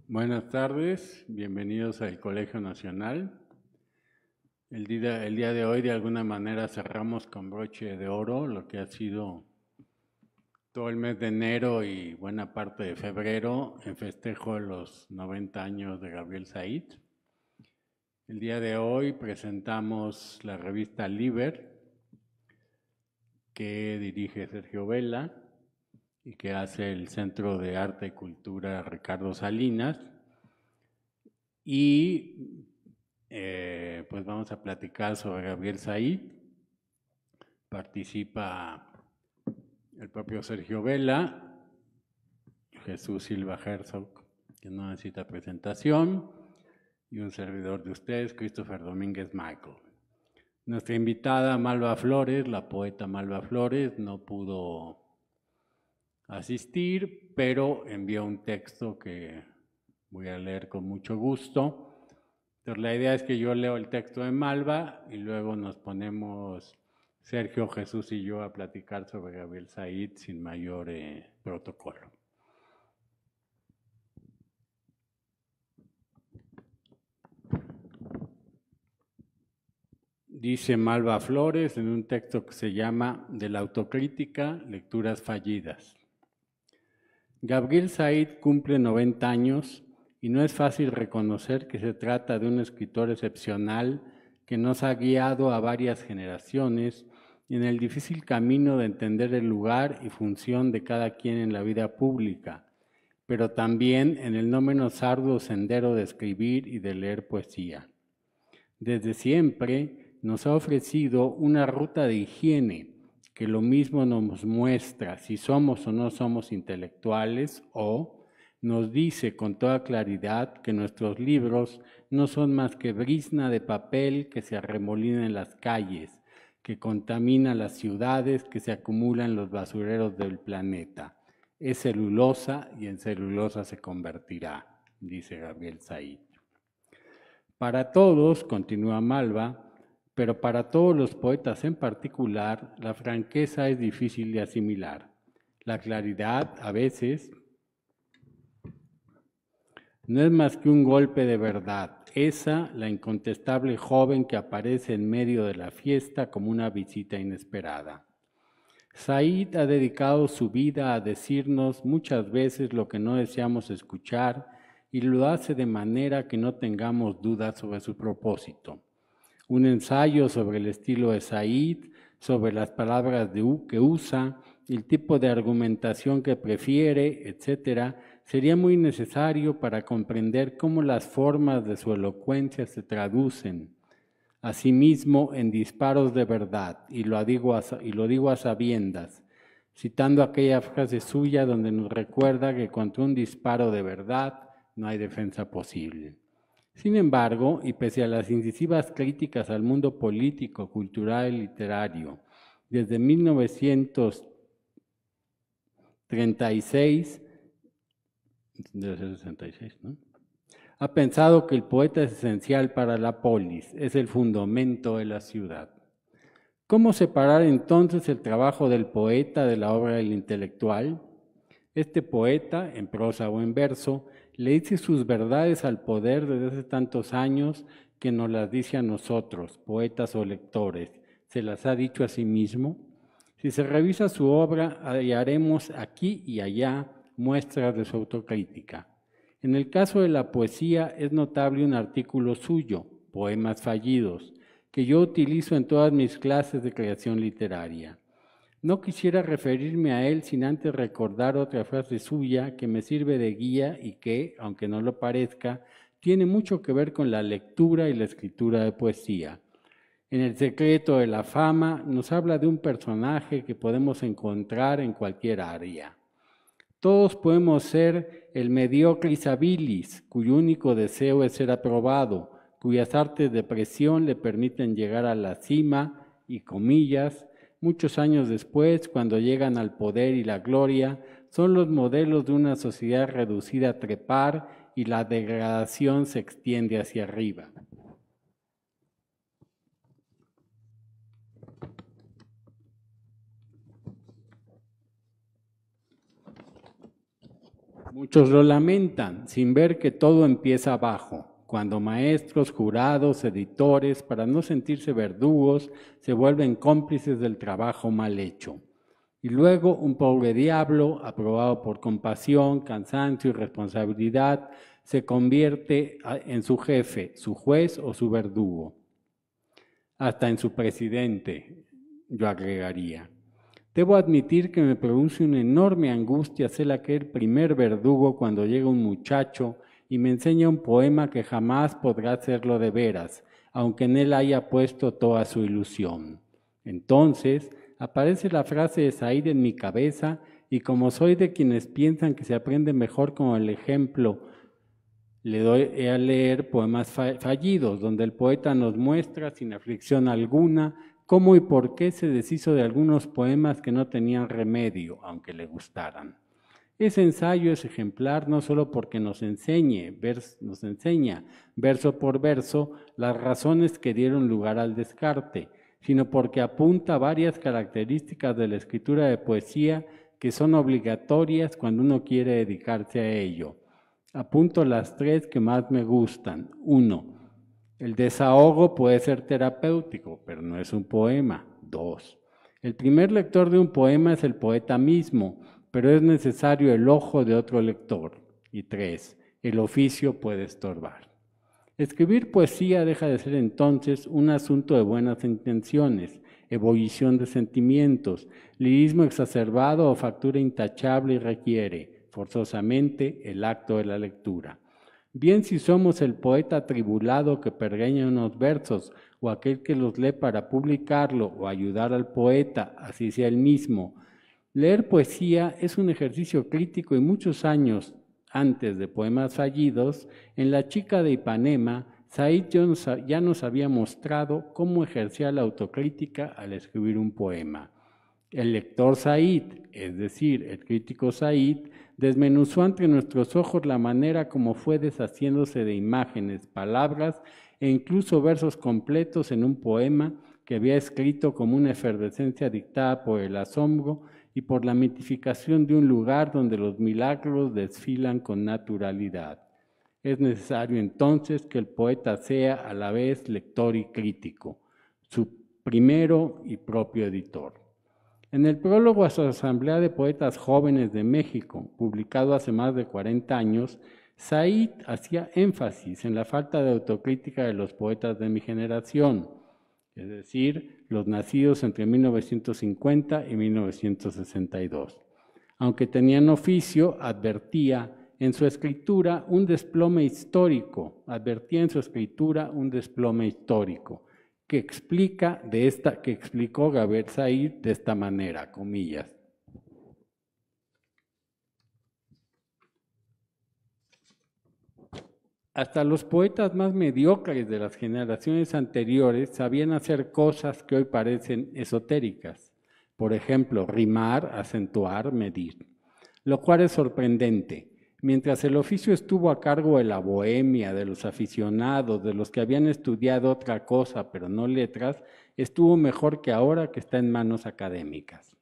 Buenas tardes, bienvenidos al Colegio Nacional. El día de hoy de alguna manera cerramos con broche de oro lo que ha sido todo el mes de enero y buena parte de febrero en festejo de los 90 años de Gabriel Said. El día de hoy presentamos la revista Liber, que dirige Sergio Vela y que hace el Centro de Arte y Cultura Ricardo Salinas. Y pues vamos a platicar sobre Gabriel Said. Participa el propio Sergio Vela, Jesús Silva Herzog, que no necesita presentación, y un servidor de ustedes, Christopher Domínguez Michael. Nuestra invitada Malva Flores, la poeta Malva Flores, no pudo asistir, pero envió un texto que voy a leer con mucho gusto. Entonces la idea es que yo leo el texto de Malva y luego nos ponemos Sergio, Jesús y yo a platicar sobre Gabriel Said sin mayor protocolo. Dice Malva Flores en un texto que se llama De la autocrítica, lecturas fallidas. Gabriel Said cumple 90 años y no es fácil reconocer que se trata de un escritor excepcional que nos ha guiado a varias generaciones en el difícil camino de entender el lugar y función de cada quien en la vida pública, pero también en el no menos arduo sendero de escribir y de leer poesía. Desde siempre nos ha ofrecido una ruta de higiene que lo mismo nos muestra si somos o no somos intelectuales, o nos dice con toda claridad que nuestros libros no son más que brizna de papel que se arremolina en las calles, que contamina las ciudades, que se acumula en los basureros del planeta. Es celulosa y en celulosa se convertirá, dice Gabriel Said. Para todos, continúa Malva, pero para todos los poetas en particular, la franqueza es difícil de asimilar. La claridad, a veces, no es más que un golpe de verdad. Esa, la incontestable joven que aparece en medio de la fiesta como una visita inesperada. Said ha dedicado su vida a decirnos muchas veces lo que no deseamos escuchar y lo hace de manera que no tengamos dudas sobre su propósito. Un ensayo sobre el estilo de Said, sobre las palabras que usa, el tipo de argumentación que prefiere, etc., sería muy necesario para comprender cómo las formas de su elocuencia se traducen asimismo en disparos de verdad, y lo digo a sabiendas, citando aquella frase suya donde nos recuerda que contra un disparo de verdad no hay defensa posible. Sin embargo, y pese a las incisivas críticas al mundo político, cultural y literario, desde 1936, debe ser 66, ¿no? Ha pensado que el poeta es esencial para la polis, es el fundamento de la ciudad. ¿Cómo separar entonces el trabajo del poeta de la obra del intelectual? Este poeta, en prosa o en verso, le dice sus verdades al poder desde hace tantos años que nos las dice a nosotros, poetas o lectores. ¿Se las ha dicho a sí mismo? Si se revisa su obra, hallaremos aquí y allá muestras de su autocrítica. En el caso de la poesía es notable un artículo suyo, Poemas Fallidos, que yo utilizo en todas mis clases de creación literaria. No quisiera referirme a él sin antes recordar otra frase suya que me sirve de guía y que, aunque no lo parezca, tiene mucho que ver con la lectura y la escritura de poesía. En El secreto de la fama nos habla de un personaje que podemos encontrar en cualquier área. Todos podemos ser el mediocris habilis, cuyo único deseo es ser aprobado, cuyas artes de presión le permiten llegar a la cima y, comillas, muchos años después, cuando llegan al poder y la gloria, son los modelos de una sociedad reducida a trepar y la degradación se extiende hacia arriba. Muchos lo lamentan, sin ver que todo empieza abajo, cuando maestros, jurados, editores, para no sentirse verdugos, se vuelven cómplices del trabajo mal hecho. Y luego un pobre diablo, aprobado por compasión, cansancio y responsabilidad, se convierte en su jefe, su juez o su verdugo. Hasta en su presidente, yo agregaría. Debo admitir que me produce una enorme angustia ser aquel primer verdugo cuando llega un muchacho y me enseña un poema que jamás podrá serlo de veras, aunque en él haya puesto toda su ilusión. Entonces aparece la frase de Said en mi cabeza y como soy de quienes piensan que se aprende mejor con el ejemplo, le doy a leer poemas fallidos, donde el poeta nos muestra sin aflicción alguna cómo y por qué se deshizo de algunos poemas que no tenían remedio, aunque le gustaran. Ese ensayo es ejemplar no solo porque nos enseña verso por verso las razones que dieron lugar al descarte, sino porque apunta a varias características de la escritura de poesía que son obligatorias cuando uno quiere dedicarse a ello. Apunto las 3 que más me gustan. 1. El desahogo puede ser terapéutico, pero no es un poema. 2. El primer lector de un poema es el poeta mismo, pero es necesario el ojo de otro lector. Y 3. El oficio puede estorbar. Escribir poesía deja de ser entonces un asunto de buenas intenciones, ebullición de sentimientos, lirismo exacerbado o factura intachable y requiere, forzosamente, el acto de la lectura. Bien si somos el poeta atribulado que pergeña unos versos o aquel que los lee para publicarlo o ayudar al poeta, así sea el mismo. Leer poesía es un ejercicio crítico y muchos años antes de Poemas Fallidos, en La chica de Ipanema, Said ya nos había mostrado cómo ejercía la autocrítica al escribir un poema. El lector Said, es decir, el crítico Said, desmenuzó ante nuestros ojos la manera como fue deshaciéndose de imágenes, palabras e incluso versos completos en un poema que había escrito como una efervescencia dictada por el asombro y por la mitificación de un lugar donde los milagros desfilan con naturalidad. Es necesario entonces que el poeta sea a la vez lector y crítico, su primero y propio editor. En el prólogo a su Asamblea de Poetas Jóvenes de México, publicado hace más de 40 años, Said hacía énfasis en la falta de autocrítica de los poetas de mi generación, es decir, los nacidos entre 1950 y 1962. Aunque tenían oficio, advertía en su escritura un desplome histórico, que explicó Gabriel Said de esta manera, comillas. Hasta los poetas más mediocres de las generaciones anteriores sabían hacer cosas que hoy parecen esotéricas. Por ejemplo, rimar, acentuar, medir. Lo cual es sorprendente. Mientras el oficio estuvo a cargo de la bohemia, de los aficionados, de los que habían estudiado otra cosa, pero no letras, estuvo mejor que ahora que está en manos académicas.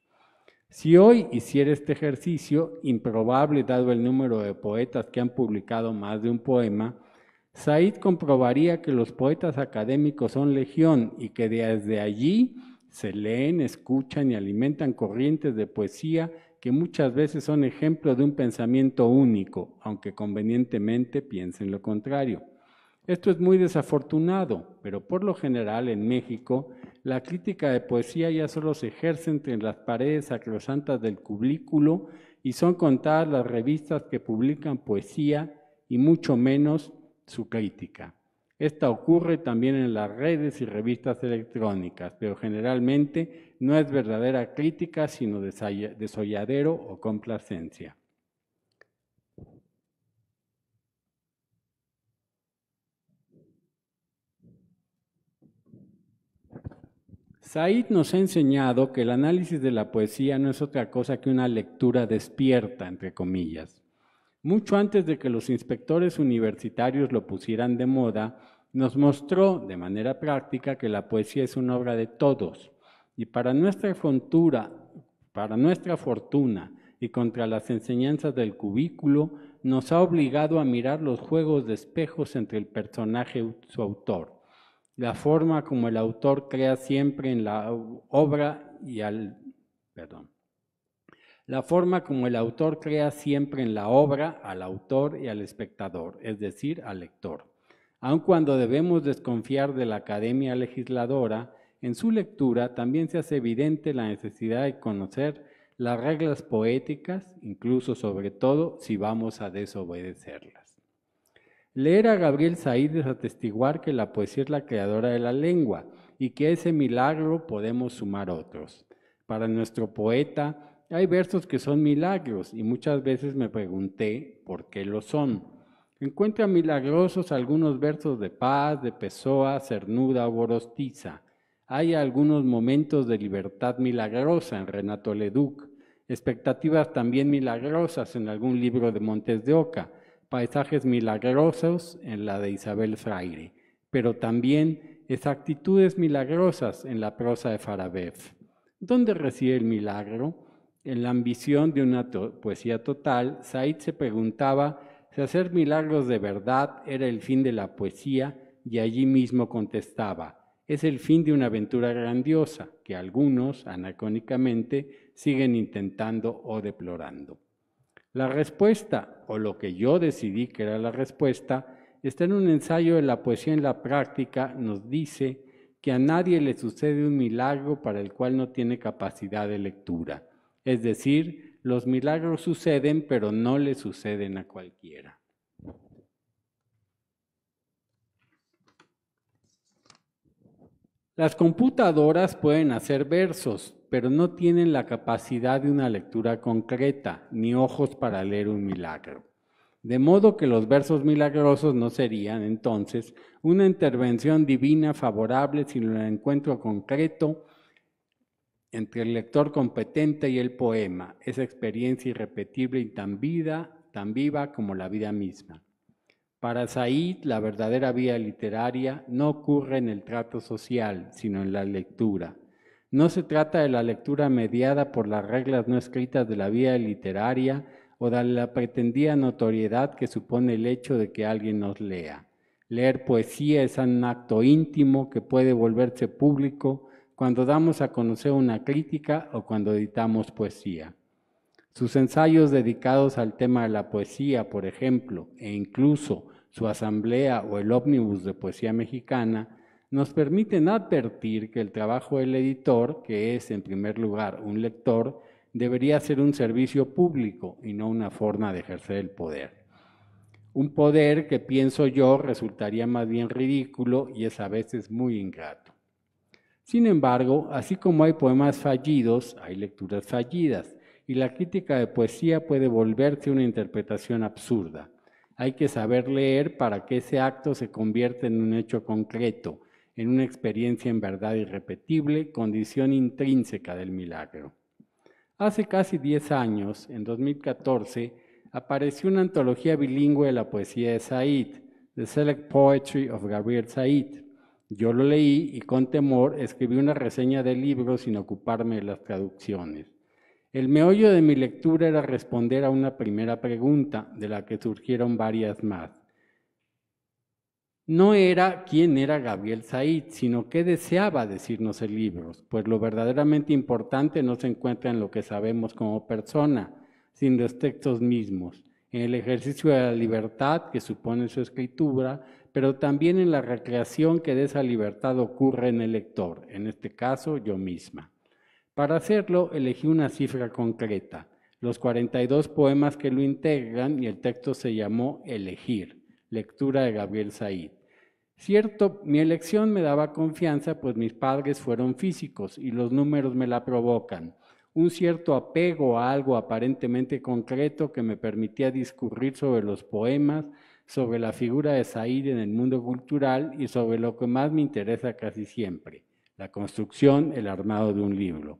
Si hoy hiciera este ejercicio, improbable dado el número de poetas que han publicado más de un poema, Said comprobaría que los poetas académicos son legión y que desde allí se leen, escuchan y alimentan corrientes de poesía que muchas veces son ejemplo de un pensamiento único, aunque convenientemente piensen lo contrario. Esto es muy desafortunado, pero por lo general en México la crítica de poesía ya solo se ejerce entre las paredes sacrosantas del cubículo y son contadas las revistas que publican poesía y mucho menos su crítica. Esta ocurre también en las redes y revistas electrónicas, pero generalmente no es verdadera crítica, sino desolladero o complacencia. Said nos ha enseñado que el análisis de la poesía no es otra cosa que una lectura despierta, entre comillas. Mucho antes de que los inspectores universitarios lo pusieran de moda, nos mostró de manera práctica que la poesía es una obra de todos. Y para nuestra fortuna, y contra las enseñanzas del cubículo, nos ha obligado a mirar los juegos de espejos entre el personaje y su autor, la forma como el autor crea siempre en la obra y la forma como el autor crea siempre en la obra al autor y al espectador, es decir, al lector. Aun cuando debemos desconfiar de la academia legisladora, en su lectura también se hace evidente la necesidad de conocer las reglas poéticas, incluso sobre todo si vamos a desobedecerlas. Leer a Gabriel Said es atestiguar que la poesía es la creadora de la lengua y que ese milagro podemos sumar otros. Para nuestro poeta, hay versos que son milagros y muchas veces me pregunté por qué lo son. Encuentra milagrosos algunos versos de Paz, de Pessoa, Cernuda o Gorostiza. Hay algunos momentos de libertad milagrosa en Renato Leduc, expectativas también milagrosas en algún libro de Montes de Oca, paisajes milagrosos en la de Isabel Freire, pero también exactitudes milagrosas en la prosa de Farabev. ¿Dónde reside el milagro? En la ambición de una poesía total, Said se preguntaba si hacer milagros de verdad era el fin de la poesía y allí mismo contestaba, es el fin de una aventura grandiosa que algunos, anacrónicamente, siguen intentando o deplorando. La respuesta, o lo que yo decidí que era la respuesta, está en un ensayo de la poesía en la práctica, nos dice que a nadie le sucede un milagro para el cual no tiene capacidad de lectura. Es decir, los milagros suceden, pero no le suceden a cualquiera. Las computadoras pueden hacer versos, pero no tienen la capacidad de una lectura concreta, ni ojos para leer un milagro. De modo que los versos milagrosos no serían, entonces, una intervención divina favorable, sino el encuentro concreto entre el lector competente y el poema, esa experiencia irrepetible y tan viva como la vida misma. Para Said, la verdadera vida literaria no ocurre en el trato social, sino en la lectura. No se trata de la lectura mediada por las reglas no escritas de la vida literaria o de la pretendida notoriedad que supone el hecho de que alguien nos lea. Leer poesía es un acto íntimo que puede volverse público cuando damos a conocer una crítica o cuando editamos poesía. Sus ensayos dedicados al tema de la poesía, por ejemplo, e incluso su asamblea o el ómnibus de poesía mexicana, nos permiten advertir que el trabajo del editor, que es en primer lugar un lector, debería ser un servicio público y no una forma de ejercer el poder. Un poder que, pienso yo, resultaría más bien ridículo y es a veces muy ingrato. Sin embargo, así como hay poemas fallidos, hay lecturas fallidas, y la crítica de poesía puede volverse una interpretación absurda. Hay que saber leer para que ese acto se convierta en un hecho concreto, en una experiencia en verdad irrepetible, condición intrínseca del milagro. Hace casi 10 años, en 2014, apareció una antología bilingüe de la poesía de Said, The Select Poetry of Gabriel Said. Yo lo leí y con temor escribí una reseña del libro sin ocuparme de las traducciones. El meollo de mi lectura era responder a una primera pregunta, de la que surgieron varias más. No era quién era Gabriel Said, sino qué deseaba decirnos el libro, pues lo verdaderamente importante no se encuentra en lo que sabemos como persona, sino en los textos mismos, en el ejercicio de la libertad que supone su escritura, pero también en la recreación que de esa libertad ocurre en el lector, en este caso yo misma. Para hacerlo elegí una cifra concreta, los 42 poemas que lo integran, y el texto se llamó Elegir, lectura de Gabriel Said. Cierto, mi elección me daba confianza, pues mis padres fueron físicos y los números me la provocan. Un cierto apego a algo aparentemente concreto que me permitía discurrir sobre los poemas, sobre la figura de Said en el mundo cultural y sobre lo que más me interesa casi siempre, la construcción, el armado de un libro.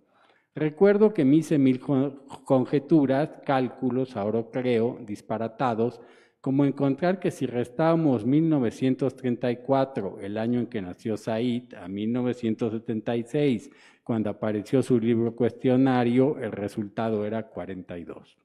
Recuerdo que me hice mil conjeturas, cálculos, ahora creo, disparatados, como encontrar que si restábamos 1934, el año en que nació Said, a 1976, cuando apareció su libro Cuestionario, el resultado era 42.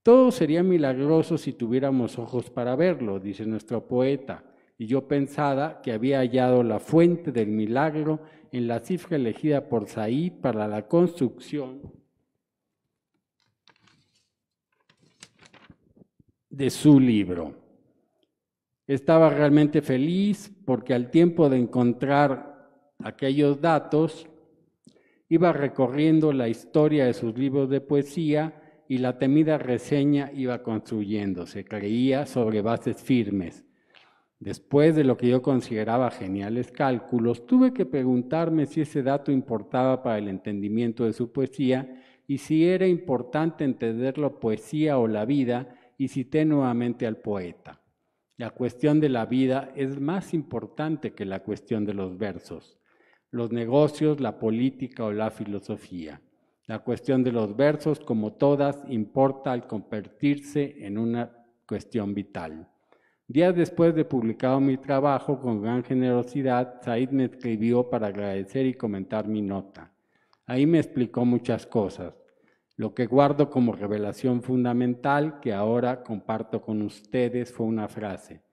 Todo sería milagroso si tuviéramos ojos para verlo, dice nuestro poeta, y yo pensaba que había hallado la fuente del milagro en la cifra elegida por Said para la construcción de su libro. Estaba realmente feliz porque al tiempo de encontrar aquellos datos, iba recorriendo la historia de sus libros de poesía y la temida reseña iba construyéndose, creía, sobre bases firmes. Después de lo que yo consideraba geniales cálculos, tuve que preguntarme si ese dato importaba para el entendimiento de su poesía y si era importante entender la poesía o la vida, y cité nuevamente al poeta. La cuestión de la vida es más importante que la cuestión de los versos, los negocios, la política o la filosofía. La cuestión de los versos, como todas, importa al convertirse en una cuestión vital. Días después de publicado mi trabajo, con gran generosidad, Said me escribió para agradecer y comentar mi nota. Ahí me explicó muchas cosas. Lo que guardo como revelación fundamental, que ahora comparto con ustedes, fue una frase.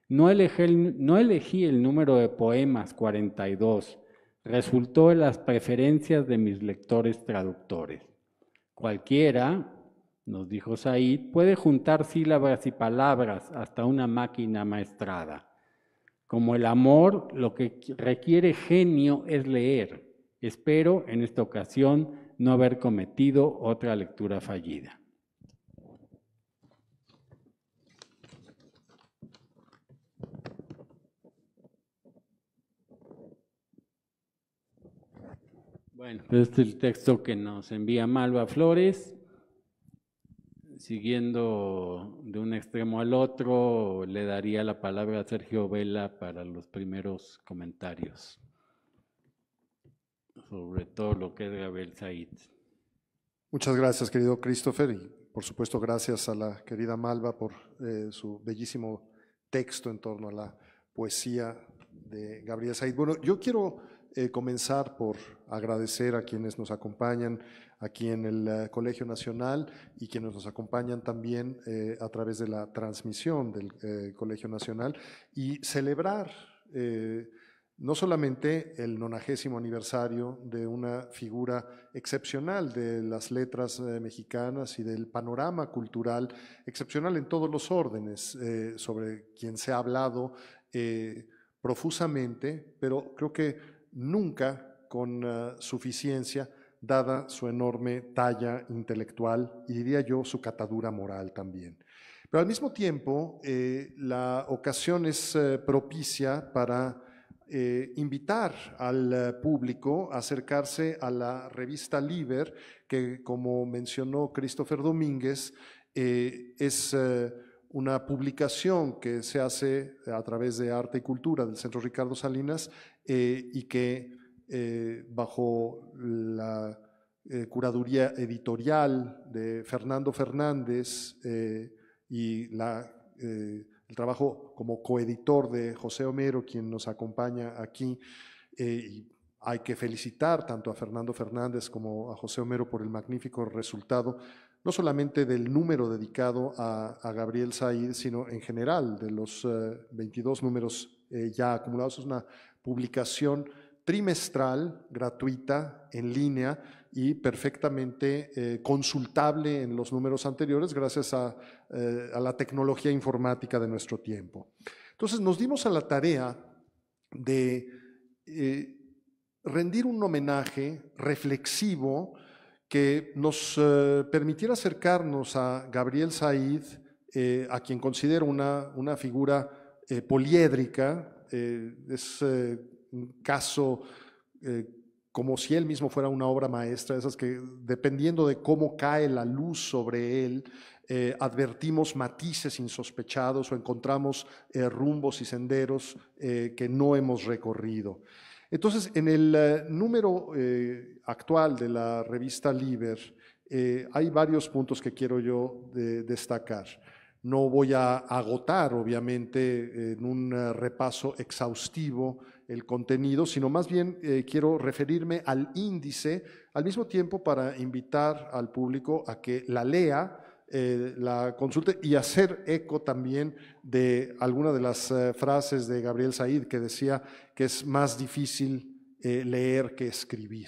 No elegí el número de poemas 42, resultó de las preferencias de mis lectores traductores. Cualquiera, nos dijo Said, puede juntar sílabas y palabras hasta una máquina maestrada. Como el amor, lo que requiere genio es leer. Espero, en esta ocasión, no haber cometido otra lectura fallida. Bueno, este es el texto que nos envía Malva Flores. Siguiendo de un extremo al otro, le daría la palabra a Sergio Vela para los primeros comentarios sobre todo lo que es Gabriel Said. Muchas gracias, querido Christopher, y por supuesto gracias a la querida Malva por su bellísimo texto en torno a la poesía de Gabriel Said. Bueno, yo quiero comenzar por agradecer a quienes nos acompañan aquí en el Colegio Nacional y quienes nos acompañan también a través de la transmisión del Colegio Nacional y celebrar no solamente el 90º aniversario de una figura excepcional de las letras mexicanas y del panorama cultural excepcional en todos los órdenes, sobre quien se ha hablado profusamente, pero creo que nunca con suficiencia, dada su enorme talla intelectual y diría yo su catadura moral también. Pero al mismo tiempo, la ocasión es propicia para invitar al público a acercarse a la revista Liber, que como mencionó Christopher Domínguez, es una publicación que se hace a través de Arte y Cultura del Centro Ricardo Salinas y que bajo la curaduría editorial de Fernando Fernández y el trabajo como coeditor de José Homero, quien nos acompaña aquí. Y hay que felicitar tanto a Fernando Fernández como a José Homero por el magnífico resultado, no solamente del número dedicado a Gabriel Said, sino en general de los 22 números ya acumulados. Es una publicación trimestral, gratuita, en línea y perfectamente consultable en los números anteriores gracias a la tecnología informática de nuestro tiempo. Entonces nos dimos a la tarea de rendir un homenaje reflexivo que nos permitiera acercarnos a Gabriel Said, a quien considero una figura poliédrica, es un caso como si él mismo fuera una obra maestra, esas que dependiendo de cómo cae la luz sobre él, advertimos matices insospechados o encontramos rumbos y senderos que no hemos recorrido. Entonces, en el número actual de la revista Liber, hay varios puntos que quiero yo destacar. No voy a agotar, obviamente, en un repaso exhaustivo el contenido, sino más bien quiero referirme al índice, al mismo tiempo para invitar al público a que la lea, la consulte y hacer eco también de alguna de las frases de Gabriel Said que decía que es más difícil leer que escribir.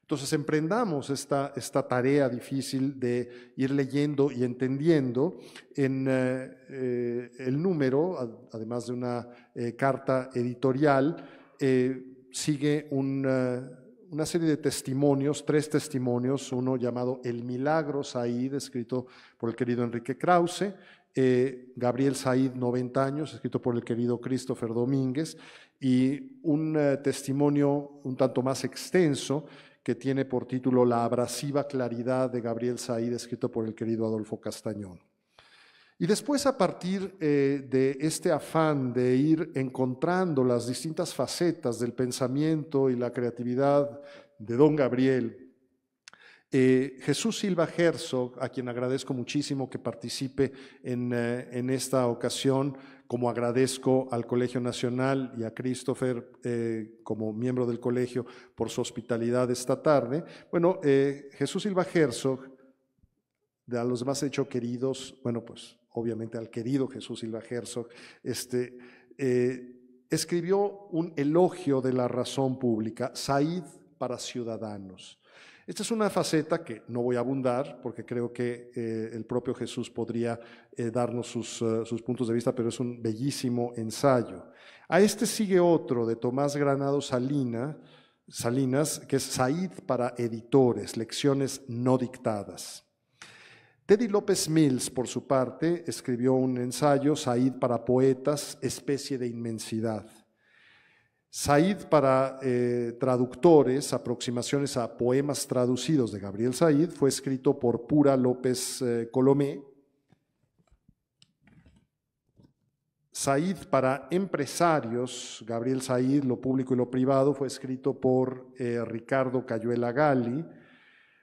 Entonces emprendamos esta tarea difícil de ir leyendo y entendiendo. En el número, además de una carta editorial, sigue una serie de testimonios, 3 testimonios, uno llamado El Milagro Said, escrito por el querido Enrique Krause, Gabriel Said, 90 años, escrito por el querido Christopher Domínguez, y un testimonio un tanto más extenso que tiene por título La abrasiva claridad de Gabriel Said, escrito por el querido Adolfo Castañón. Y después, a partir de este afán de ir encontrando las distintas facetas del pensamiento y la creatividad de don Gabriel, Jesús Silva Herzog, a quien agradezco muchísimo que participe en esta ocasión, como agradezco al Colegio Nacional y a Christopher como miembro del colegio por su hospitalidad esta tarde. Bueno, Jesús Silva Herzog, de a los demás hecho queridos, bueno, pues obviamente al querido Jesús Silva Herzog, escribió un elogio de la razón pública, Said para ciudadanos. Esta es una faceta que no voy a abundar porque creo que el propio Jesús podría darnos sus puntos de vista, pero es un bellísimo ensayo. A este sigue otro de Tomás Granados Salinas, que es Said para editores, lecciones no dictadas. Teddy López Mills, por su parte, escribió un ensayo, Said para poetas, especie de inmensidad. Said para traductores, aproximaciones a poemas traducidos de Gabriel Said, fue escrito por Pura López Colomé. Said para empresarios, Gabriel Said, lo público y lo privado, fue escrito por Ricardo Cayuela Gali.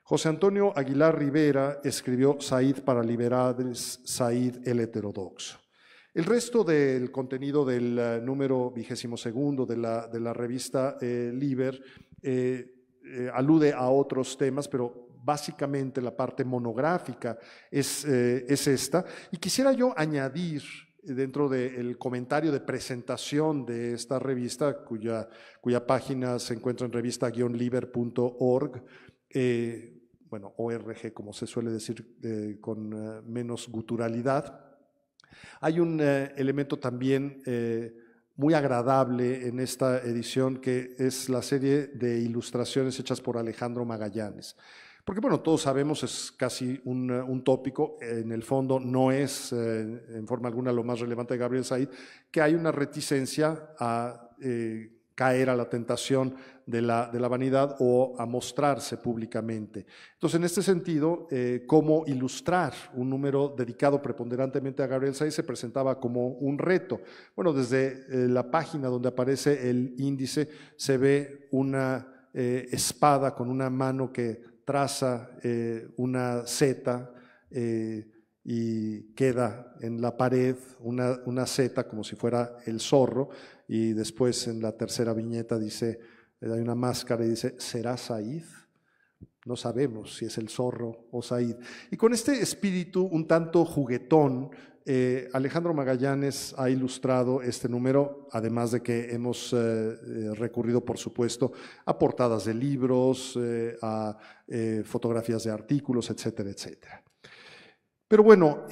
José Antonio Aguilar Rivera escribió Said para liberales, Said el heterodoxo. El resto del contenido del número 22 de la revista Liber alude a otros temas, pero básicamente la parte monográfica es esta. Y quisiera yo añadir dentro del comentario de presentación de esta revista, cuya página se encuentra en revista-liber.org, bueno, ORG como se suele decir con menos guturalidad. Hay un elemento también muy agradable en esta edición que es la serie de ilustraciones hechas por Alejandro Magallanes. Porque bueno, todos sabemos, es casi un tópico, en el fondo no es en forma alguna lo más relevante de Gabriel Said, que hay una reticencia a caer a la tentación de la vanidad o a mostrarse públicamente. Entonces, en este sentido, cómo ilustrar un número dedicado preponderantemente a Gabriel Said se presentaba como un reto. Bueno, desde la página donde aparece el índice se ve una espada con una mano que traza una Z y queda en la pared una Z como si fuera el zorro, y después en la tercera viñeta dice, hay una máscara y dice, ¿será Said? No sabemos si es el zorro o Said. Y con este espíritu un tanto juguetón, Alejandro Magallanes ha ilustrado este número, además de que hemos recurrido, por supuesto, a portadas de libros, a fotografías de artículos, etcétera, etcétera. Pero bueno,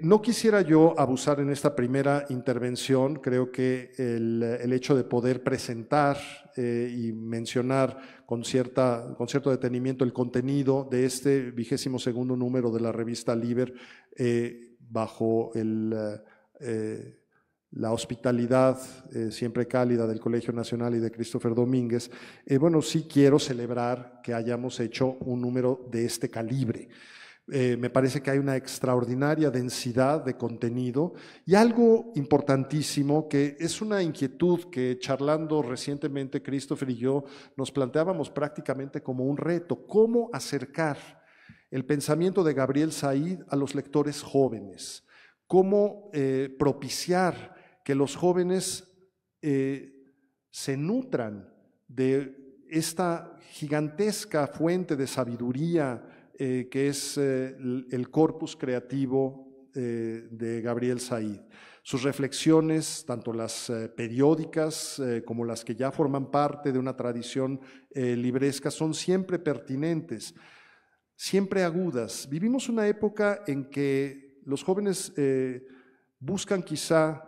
no quisiera yo abusar en esta primera intervención. Creo que el hecho de poder presentar y mencionar con cierto detenimiento el contenido de este 22º número de la revista Liber, bajo la hospitalidad siempre cálida del Colegio Nacional y de Christopher Domínguez, bueno, sí quiero celebrar que hayamos hecho un número de este calibre. Me parece que hay una extraordinaria densidad de contenido y algo importantísimo que es una inquietud que charlando recientemente Christopher y yo nos planteábamos prácticamente como un reto: cómo acercar el pensamiento de Gabriel Said a los lectores jóvenes, cómo propiciar que los jóvenes se nutran de esta gigantesca fuente de sabiduría que es el corpus creativo de Gabriel Said. Sus reflexiones, tanto las periódicas como las que ya forman parte de una tradición libresca, son siempre pertinentes, siempre agudas. Vivimos una época en que los jóvenes buscan quizá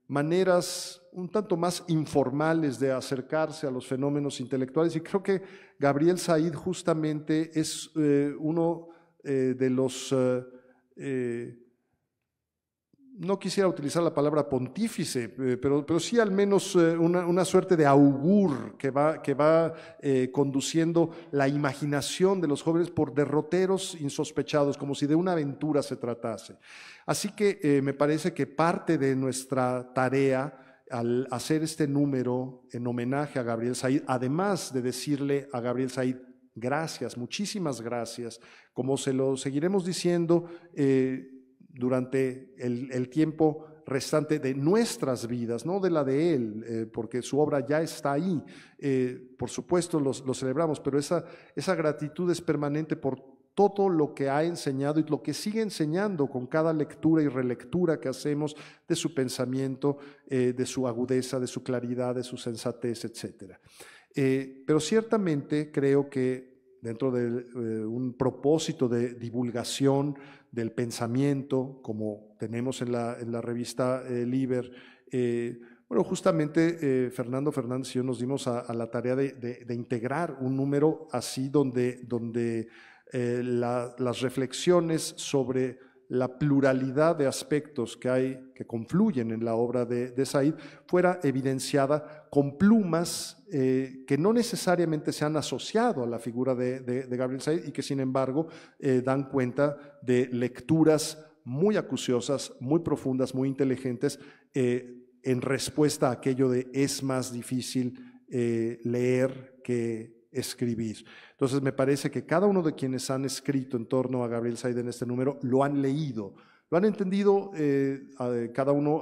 maneras un tanto más informales de acercarse a los fenómenos intelectuales, y creo que Gabriel Said justamente es uno de los... no quisiera utilizar la palabra pontífice, pero sí al menos una suerte de augur que va conduciendo la imaginación de los jóvenes por derroteros insospechados, como si de una aventura se tratase. Así que me parece que parte de nuestra tarea al hacer este número en homenaje a Gabriel Said, además de decirle a Gabriel Said, gracias, muchísimas gracias, como se lo seguiremos diciendo durante el tiempo restante de nuestras vidas, no de la de él, porque su obra ya está ahí. Por supuesto lo celebramos, pero esa gratitud es permanente por todo lo que ha enseñado y lo que sigue enseñando con cada lectura y relectura que hacemos de su pensamiento, de su agudeza, de su claridad, de su sensatez, etc. Pero ciertamente creo que dentro de un propósito de divulgación del pensamiento, como tenemos en la revista Liber, bueno, justamente Fernando Fernández y yo nos dimos a la tarea de integrar un número así donde las reflexiones sobre la pluralidad de aspectos que confluyen en la obra de Said fuera evidenciada con plumas que no necesariamente se han asociado a la figura de Gabriel Said y que sin embargo dan cuenta de lecturas muy acuciosas, muy profundas, muy inteligentes, en respuesta a aquello de es más difícil leer que escribir. Entonces me parece que cada uno de quienes han escrito en torno a Gabriel Said en este número lo han leído, lo han entendido cada uno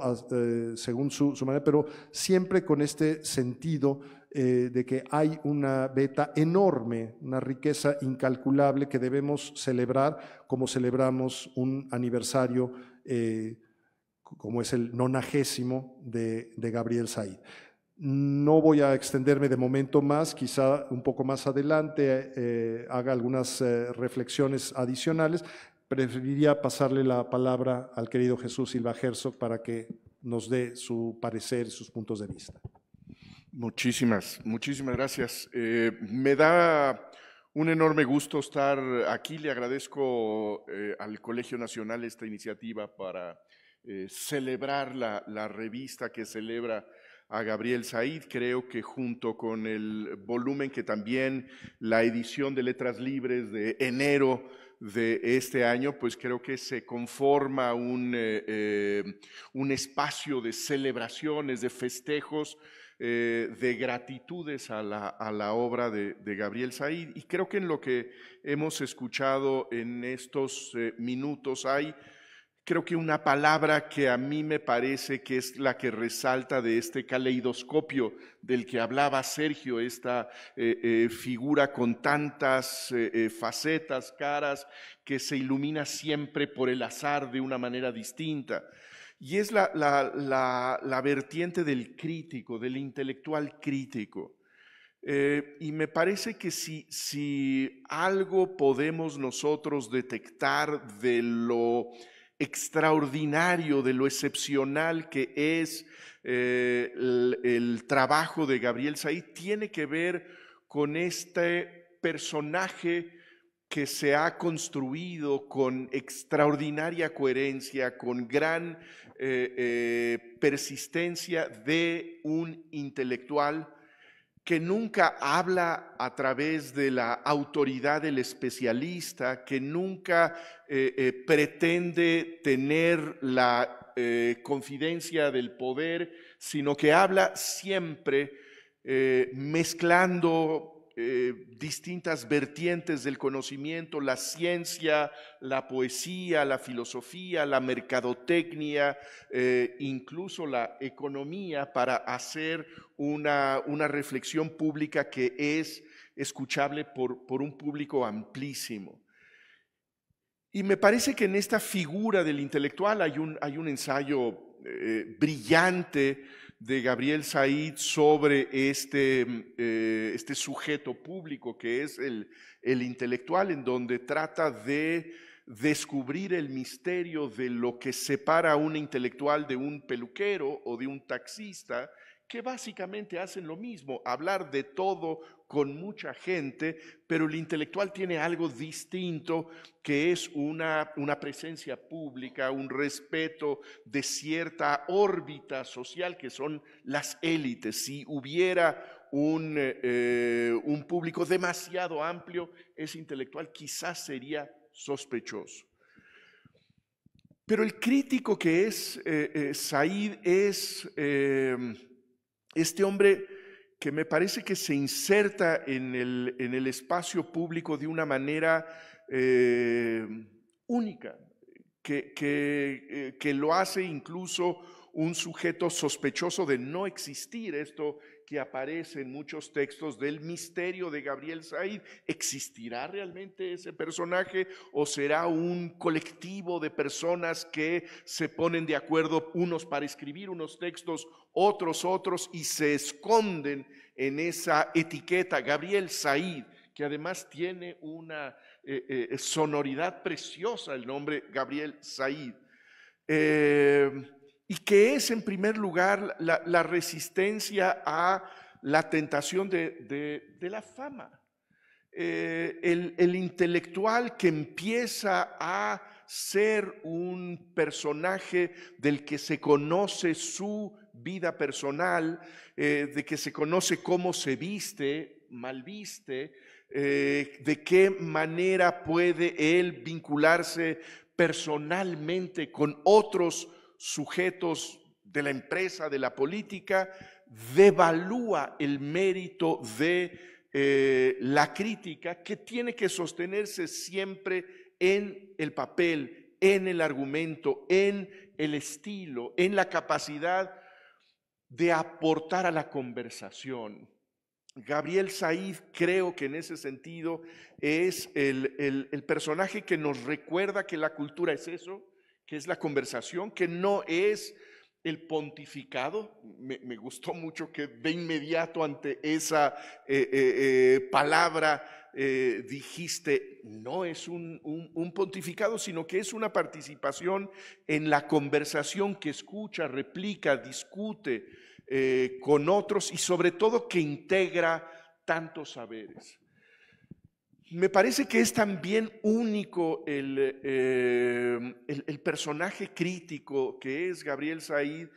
según su manera, pero siempre con este sentido de que hay una beta enorme, una riqueza incalculable que debemos celebrar como celebramos un aniversario como es el 90º de Gabriel Said. No voy a extenderme de momento más, quizá un poco más adelante haga algunas reflexiones adicionales. Preferiría pasarle la palabra al querido Jesús Silva Herzog para que nos dé su parecer y sus puntos de vista. Muchísimas gracias. Me da un enorme gusto estar aquí. Le agradezco al Colegio Nacional esta iniciativa para celebrar la revista que celebra a Gabriel Said. Creo que junto con el volumen que también la edición de Letras Libres de enero de este año, pues creo que se conforma un espacio de celebraciones, de festejos, de gratitudes a la obra de Gabriel Said. Y creo que en lo que hemos escuchado en estos minutos hay, creo que una palabra que a mí me parece que es la que resalta de este caleidoscopio del que hablaba Sergio, esta figura con tantas facetas, caras, que se ilumina siempre por el azar de una manera distinta. Y es la vertiente del crítico, del intelectual crítico. Y me parece que si algo podemos nosotros detectar de lo extraordinario, de lo excepcional que es el trabajo de Gabriel Said, tiene que ver con este personaje que se ha construido con extraordinaria coherencia, con gran persistencia de un intelectual que nunca habla a través de la autoridad del especialista, que nunca pretende tener la confidencia del poder, sino que habla siempre mezclando distintas vertientes del conocimiento, la ciencia, la poesía, la filosofía, la mercadotecnia, incluso la economía, para hacer una reflexión pública que es escuchable por un público amplísimo. Y me parece que en esta figura del intelectual hay un ensayo brillante de Gabriel Said sobre este sujeto público que es el intelectual, en donde trata de descubrir el misterio de lo que separa a un intelectual de un peluquero o de un taxista, que básicamente hacen lo mismo, hablar de todo con mucha gente, pero el intelectual tiene algo distinto, que es una presencia pública, un respeto de cierta órbita social, que son las élites. Si hubiera un público demasiado amplio, ese intelectual quizás sería sospechoso. Pero el crítico que es Said es este hombre que me parece que se inserta en el espacio público de una manera única, que lo hace incluso un sujeto sospechoso de no existir. Esto que aparece en muchos textos del misterio de Gabriel Said. ¿Existirá realmente ese personaje o será un colectivo de personas que se ponen de acuerdo unos para escribir unos textos, otros, y se esconden en esa etiqueta Gabriel Said, que además tiene una sonoridad preciosa, el nombre Gabriel Said? Y que es en primer lugar la resistencia a la tentación de la fama. El intelectual que empieza a ser un personaje del que se conoce su vida personal, de que se conoce cómo se viste, mal viste, de qué manera puede él vincularse personalmente con otros sujetos de la empresa, de la política, devalúa el mérito de la crítica, que tiene que sostenerse siempre en el papel, en el argumento, en el estilo, en la capacidad de aportar a la conversación. Gabriel Said, creo que en ese sentido es el personaje que nos recuerda que la cultura es eso, que es la conversación, que no es el pontificado. Me gustó mucho que de inmediato ante esa palabra dijiste, no es un pontificado, sino que es una participación en la conversación, que escucha, replica, discute con otros, y sobre todo que integra tantos saberes. Me parece que es también único el personaje crítico que es Gabriel Said,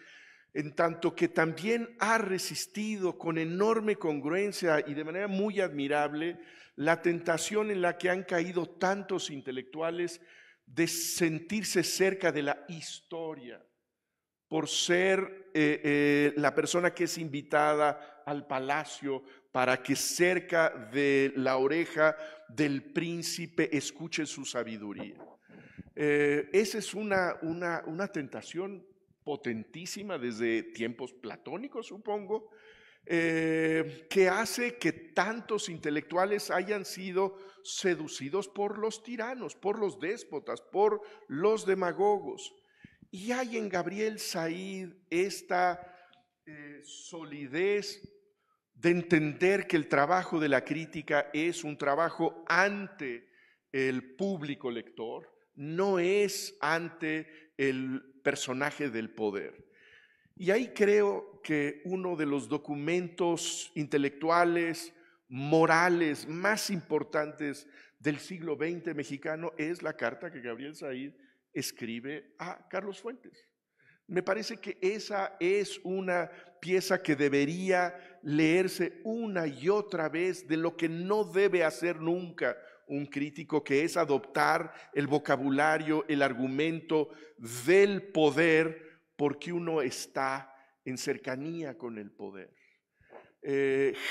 en tanto que también ha resistido con enorme congruencia y de manera muy admirable la tentación en la que han caído tantos intelectuales de sentirse cerca de la historia, por ser la persona que es invitada al palacio para que cerca de la oreja del príncipe escuche su sabiduría. Esa es una tentación potentísima desde tiempos platónicos, supongo, que hace que tantos intelectuales hayan sido seducidos por los tiranos, por los déspotas, por los demagogos. Y hay en Gabriel Said esta solidez de entender que el trabajo de la crítica es un trabajo ante el público lector, no es ante el personaje del poder. Y ahí creo que uno de los documentos intelectuales, morales más importantes del siglo XX mexicano es la carta que Gabriel Said escribe a Carlos Fuentes. Me parece que esa es una pieza que debería leerse una y otra vez, de lo que no debe hacer nunca un crítico, que es adoptar el vocabulario, el argumento del poder, porque uno está en cercanía con el poder.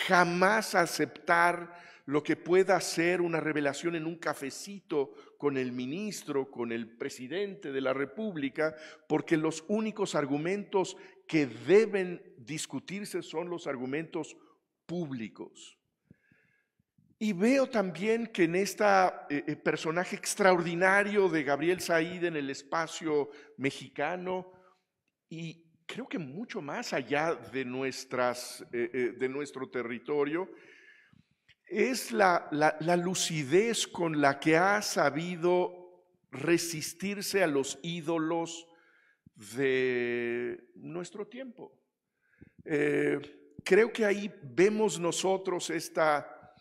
jamás aceptar lo que pueda ser una revelación en un cafecito con el ministro, con el presidente de la República, porque los únicos argumentos que deben discutirse son los argumentos públicos. Y veo también que en este personaje extraordinario de Gabriel Said en el espacio mexicano, y creo que mucho más allá de nuestro territorio, es la lucidez con la que ha sabido resistirse a los ídolos de nuestro tiempo. Creo que ahí vemos nosotros esta,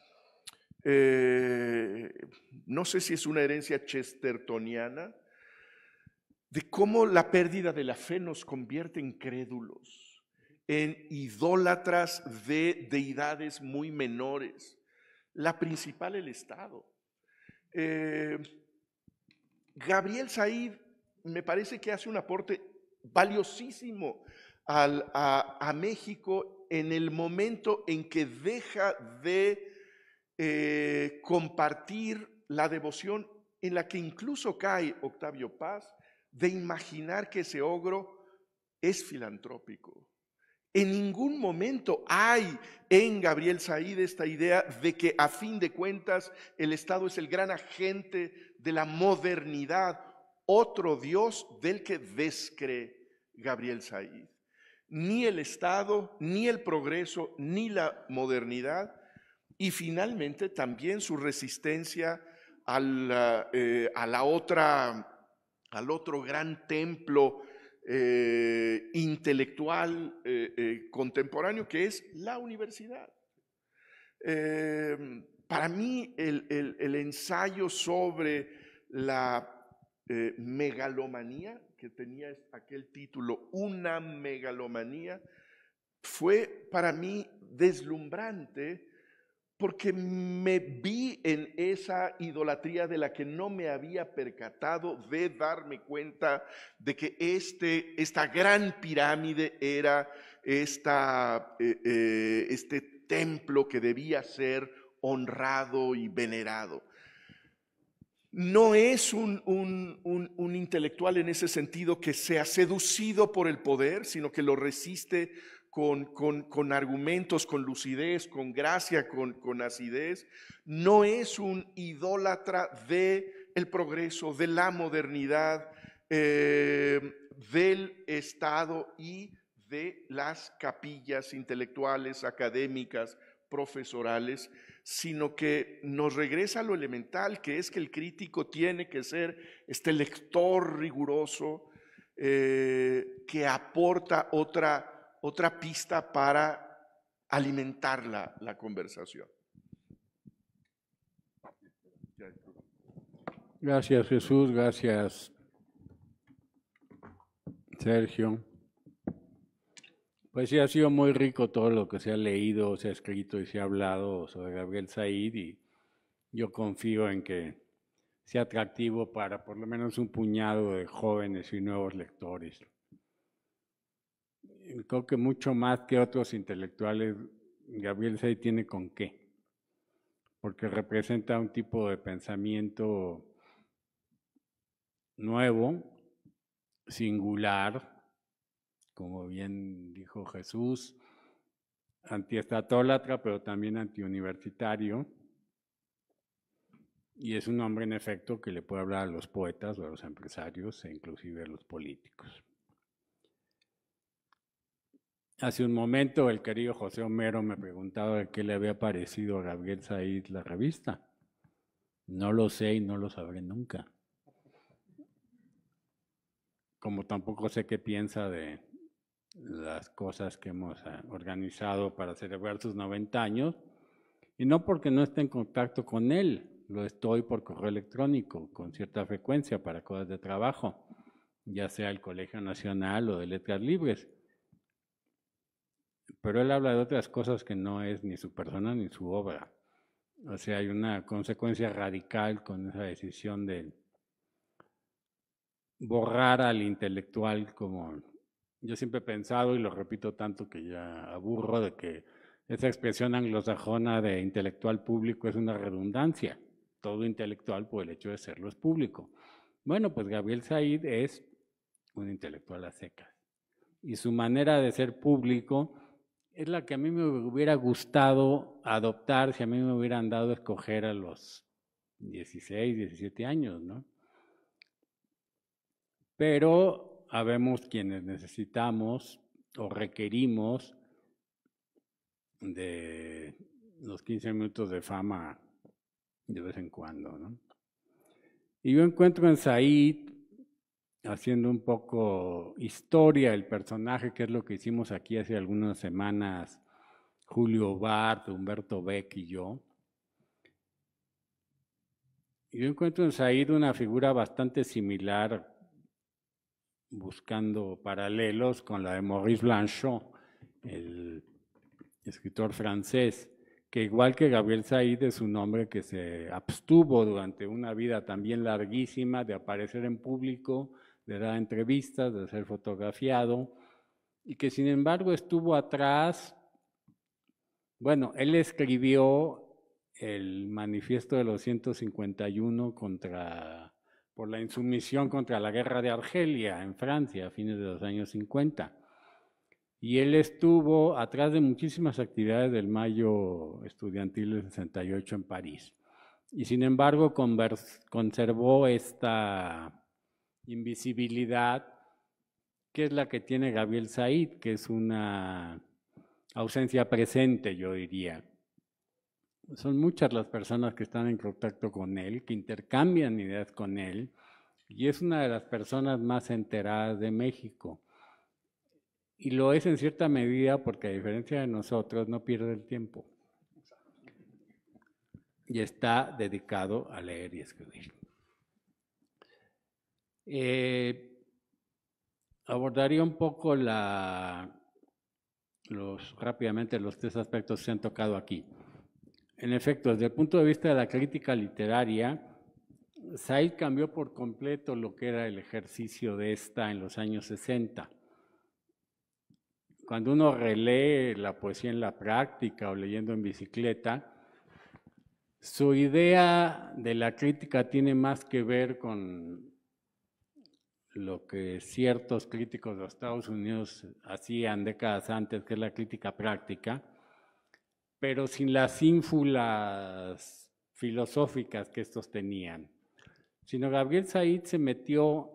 no sé si es una herencia chestertoniana, de cómo la pérdida de la fe nos convierte en crédulos, en idólatras de deidades muy menores. La principal, el Estado. Gabriel Said me parece que hace un aporte valiosísimo a México en el momento en que deja de compartir la devoción en la que incluso cae Octavio Paz, de imaginar que ese ogro es filantrópico. En ningún momento hay en Gabriel Said esta idea de que a fin de cuentas el Estado es el gran agente de la modernidad, otro Dios del que descree Gabriel Said. Ni el Estado, ni el progreso, ni la modernidad, y finalmente también su resistencia al otro gran templo intelectual contemporáneo, que es la universidad. Para mí el ensayo sobre la megalomanía, que tenía aquel título, Una megalomanía, fue para mí deslumbrante, porque me vi en esa idolatría de la que no me había percatado, de darme cuenta de que esta gran pirámide era este templo que debía ser honrado y venerado. No es un intelectual en ese sentido que sea seducido por el poder, sino que lo resiste con argumentos, con lucidez, con gracia, con acidez. No es un idólatra del progreso, de la modernidad, del Estado y de las capillas intelectuales, académicas, profesorales, sino que nos regresa a lo elemental, que es que el crítico tiene que ser este lector riguroso que aporta otra pista para alimentar la conversación. Gracias, Jesús. Gracias, Sergio. Pues sí, ha sido muy rico todo lo que se ha leído, se ha escrito y se ha hablado sobre Gabriel Said, y yo confío en que sea atractivo para por lo menos un puñado de jóvenes y nuevos lectores. Creo que mucho más que otros intelectuales, Gabriel Said tiene con qué, porque representa un tipo de pensamiento nuevo, singular, como bien dijo Jesús, antiestatólogo, pero también antiuniversitario, y es un hombre en efecto que le puede hablar a los poetas o a los empresarios e inclusive a los políticos. Hace un momento el querido José Homero me preguntaba de qué le había parecido a Gabriel Said la revista. No lo sé y no lo sabré nunca. Como tampoco sé qué piensa de las cosas que hemos organizado para celebrar sus 90 años, y no porque no esté en contacto con él, lo estoy por correo electrónico con cierta frecuencia para cosas de trabajo, ya sea el Colegio Nacional o de Letras Libres. Pero él habla de otras cosas que no es ni su persona ni su obra. O sea, hay una consecuencia radical con esa decisión de borrar al intelectual, como yo siempre he pensado, y lo repito tanto que ya aburro, de que esa expresión anglosajona de intelectual público es una redundancia. Todo intelectual, por el hecho de serlo, es público. Bueno, pues Gabriel Said es un intelectual a secas. Y su manera de ser público es la que a mí me hubiera gustado adoptar si a mí me hubieran dado a escoger a los 16, 17 años, ¿no? Pero habemos quienes necesitamos o requerimos de los 15 minutos de fama de vez en cuando, ¿no? Y yo encuentro en Said, haciendo un poco historia del personaje, que es lo que hicimos aquí hace algunas semanas, Julio Bart, Humberto Beck y yo. Yo encuentro en Said una figura bastante similar, buscando paralelos con la de Maurice Blanchot, el escritor francés, que igual que Gabriel Said es un hombre que se abstuvo durante una vida también larguísima de aparecer en público, de dar entrevistas, de ser fotografiado, y que sin embargo estuvo atrás. Bueno, él escribió el manifiesto de los 151 por la insumisión contra la guerra de Argelia en Francia a fines de los años 50. Y él estuvo atrás de muchísimas actividades del Mayo Estudiantil del 68 en París. Y sin embargo conservó esta invisibilidad, que es la que tiene Gabriel Said, que es una ausencia presente, yo diría. Son muchas las personas que están en contacto con él, que intercambian ideas con él, y es una de las personas más enteradas de México. Y lo es en cierta medida porque, a diferencia de nosotros, no pierde el tiempo. Y está dedicado a leer y escribir. Abordaría un poco rápidamente los tres aspectos que se han tocado aquí. En efecto, desde el punto de vista de la crítica literaria, Said cambió por completo lo que era el ejercicio de esta en los años 60. Cuando uno relee la poesía en la práctica o leyendo en bicicleta, su idea de la crítica tiene más que ver con lo que ciertos críticos de Estados Unidos hacían décadas antes, que es la crítica práctica, pero sin las ínfulas filosóficas que estos tenían. Sino Gabriel Said se metió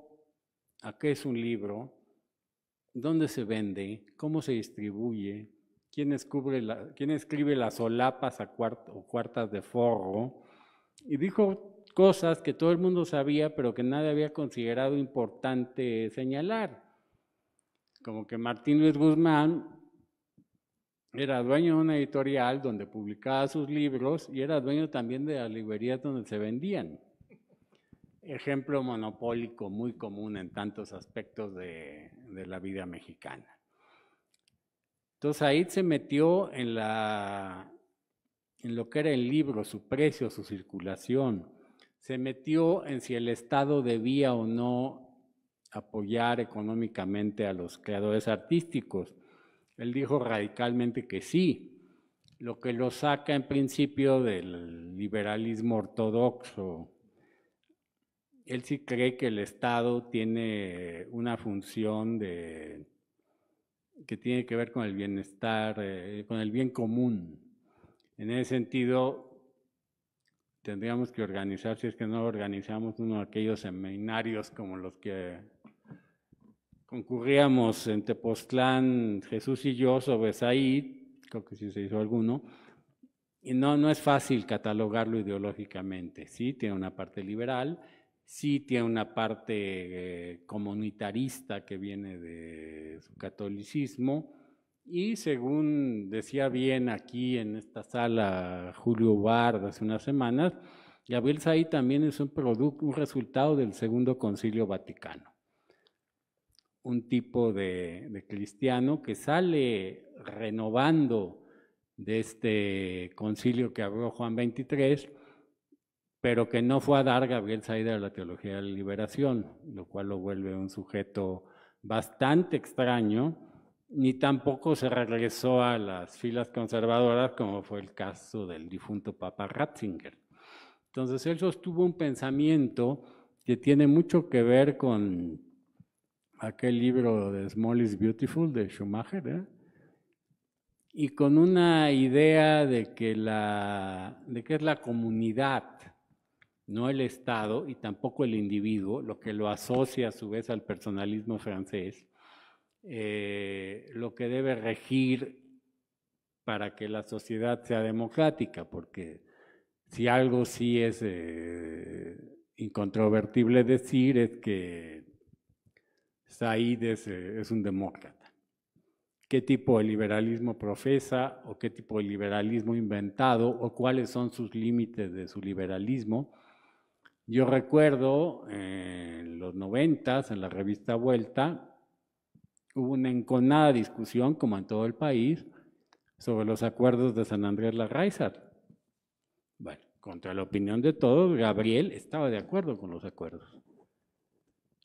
a qué es un libro, dónde se vende, cómo se distribuye, quién escribe las solapas o cuartas de forro, y dijo cosas que todo el mundo sabía, pero que nadie había considerado importante señalar. Como que Martín Luis Guzmán era dueño de una editorial donde publicaba sus libros y era dueño también de las librerías donde se vendían. Ejemplo monopólico muy común en tantos aspectos de la vida mexicana. Entonces Said se metió en lo que era el libro, su precio, su circulación. Se metió en si el Estado debía o no apoyar económicamente a los creadores artísticos. Él dijo radicalmente que sí, lo que lo saca en principio del liberalismo ortodoxo. Él sí cree que el Estado tiene una función que tiene que ver con el bienestar, con el bien común. En ese sentido, tendríamos que organizar, si es que no organizamos uno de aquellos seminarios como los que concurríamos en Tepoztlán, Jesús y yo, sobre Said, creo que sí se hizo alguno, y no es fácil catalogarlo ideológicamente. Sí, tiene una parte liberal, sí tiene una parte comunitarista que viene de su catolicismo, y según decía bien aquí en esta sala Julio Bard hace unas semanas, Gabriel Said también es un resultado del Segundo Concilio Vaticano. Un tipo de cristiano que sale renovando de este concilio que abrió Juan XXIII, pero que no fue a dar Gabriel Said a la teología de la liberación, lo cual lo vuelve un sujeto bastante extraño ni tampoco se regresó a las filas conservadoras, como fue el caso del difunto Papa Ratzinger. Entonces él sostuvo un pensamiento que tiene mucho que ver con aquel libro de Small is Beautiful de Schumacher, ¿eh? Y con una idea de que es la comunidad, no el Estado y tampoco el individuo, lo que lo asocia a su vez al personalismo francés, lo que debe regir para que la sociedad sea democrática, porque si algo sí es incontrovertible decir es que Said es un demócrata. ¿Qué tipo de liberalismo profesa o qué tipo de liberalismo inventado o cuáles son sus límites de su liberalismo? Yo recuerdo en los 90s, en la revista Vuelta, hubo una enconada discusión, como en todo el país, sobre los acuerdos de San Andrés Larraízar. Bueno, contra la opinión de todos, Gabriel estaba de acuerdo con los acuerdos.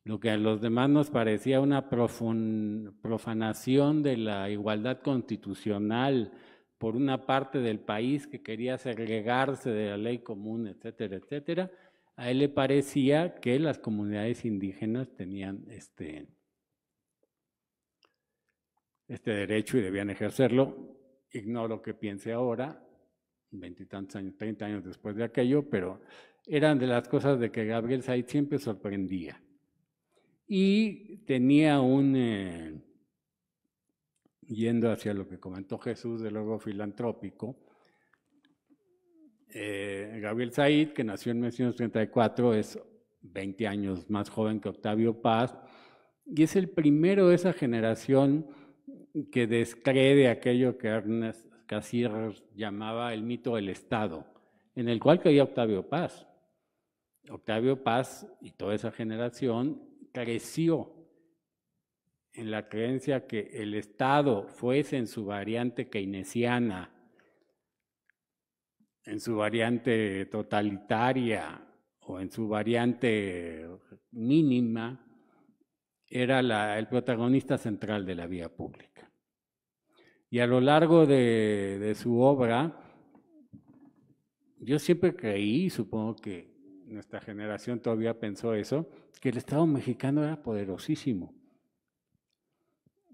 Lo que a los demás nos parecía una profanación de la igualdad constitucional por una parte del país que quería segregarse de la ley común, etcétera, etcétera, a él le parecía que las comunidades indígenas tenían este derecho y debían ejercerlo. Ignoro qué piense ahora, 20 y tantos años, 30 años después de aquello, pero eran de las cosas de que Gabriel Said siempre sorprendía. Y tenía yendo hacia lo que comentó Jesús del ego filantrópico, Gabriel Said, que nació en 1934, es 20 años más joven que Octavio Paz, y es el primero de esa generación que descree aquello que Ernest Cassirer llamaba el mito del Estado, en el cual creía Octavio Paz. Octavio Paz y toda esa generación creció en la creencia que el Estado fuese en su variante keynesiana, en su variante totalitaria o en su variante mínima, era el protagonista central de la vida pública. Y a lo largo de su obra, yo siempre creí, y supongo que nuestra generación todavía pensó eso, que el Estado mexicano era poderosísimo.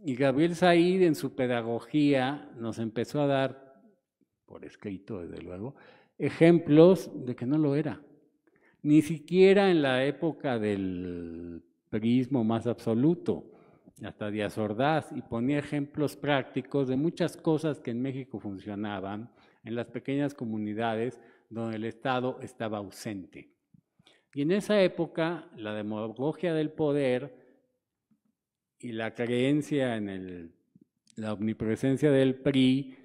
Y Gabriel Said en su pedagogía nos empezó a dar, por escrito desde luego, ejemplos de que no lo era. Ni siquiera en la época del priismo más absoluto, hasta Díaz Ordaz, y ponía ejemplos prácticos de muchas cosas que en México funcionaban, en las pequeñas comunidades donde el Estado estaba ausente. Y en esa época, la demagogia del poder y la creencia en la omnipresencia del PRI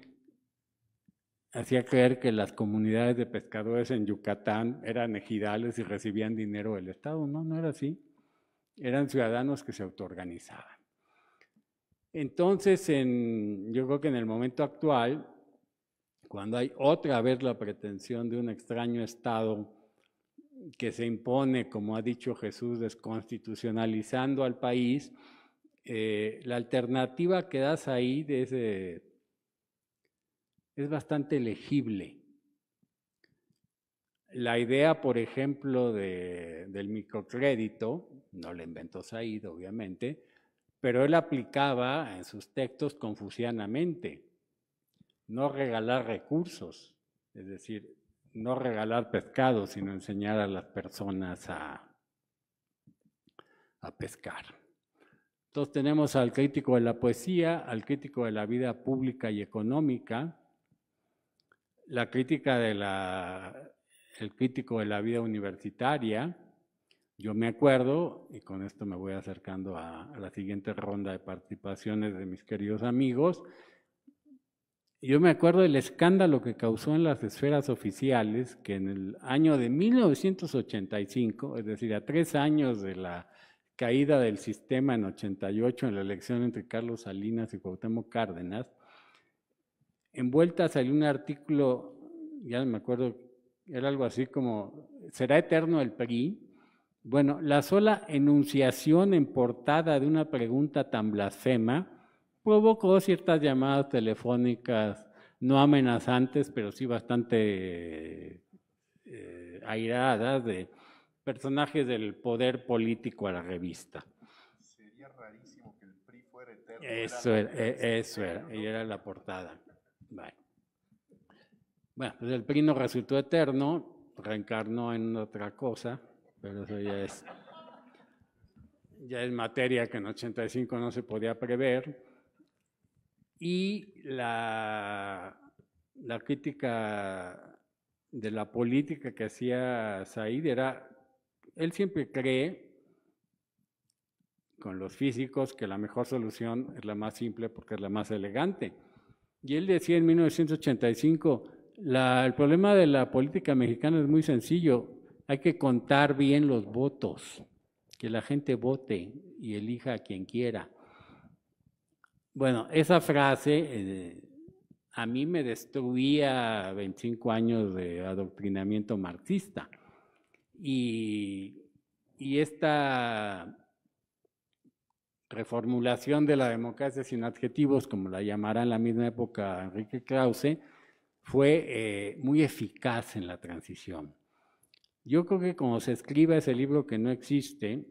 hacía creer que las comunidades de pescadores en Yucatán eran ejidales y recibían dinero del Estado. No, no era así. Eran ciudadanos que se autoorganizaban. Entonces, yo creo que en el momento actual, cuando hay otra vez la pretensión de un extraño Estado que se impone, como ha dicho Jesús, desconstitucionalizando al país, la alternativa que das ahí es bastante legible. La idea, por ejemplo, del microcrédito, no la inventó Said, obviamente, pero él aplicaba en sus textos confucianamente, no regalar recursos, es decir, no regalar pescado, sino enseñar a las personas a pescar. Entonces tenemos al crítico de la poesía, al crítico de la vida pública y económica, la crítica el crítico de la vida universitaria. Yo me acuerdo, y con esto me voy acercando a la siguiente ronda de participaciones de mis queridos amigos, yo me acuerdo del escándalo que causó en las esferas oficiales, que en el año de 1985, es decir, a 3 años de la caída del sistema en 88, en la elección entre Carlos Salinas y Cuauhtémoc Cárdenas, en Vuelta salió un artículo, ya no me acuerdo, era algo así como, ¿será eterno el PRI? Bueno, la sola enunciación en portada de una pregunta tan blasfema provocó ciertas llamadas telefónicas no amenazantes, pero sí bastante airadas de personajes del poder político a la revista. Sería rarísimo que el PRI fuera eterno. Eso era, y era la portada. Bueno, pues el PRI no resultó eterno, reencarnó en otra cosa, pero eso ya es materia que en 85 no se podía prever. Y la crítica de la política que hacía Said era, él siempre cree, con los físicos, que la mejor solución es la más simple porque es la más elegante. Y él decía en 1985, el problema de la política mexicana es muy sencillo, hay que contar bien los votos, que la gente vote y elija a quien quiera. Bueno, esa frase a mí me destruía 25 años de adoctrinamiento marxista. Y esta reformulación de la democracia sin adjetivos, como la llamará en la misma época Enrique Krause, fue muy eficaz en la transición. Yo creo que como se escribe ese libro que no existe,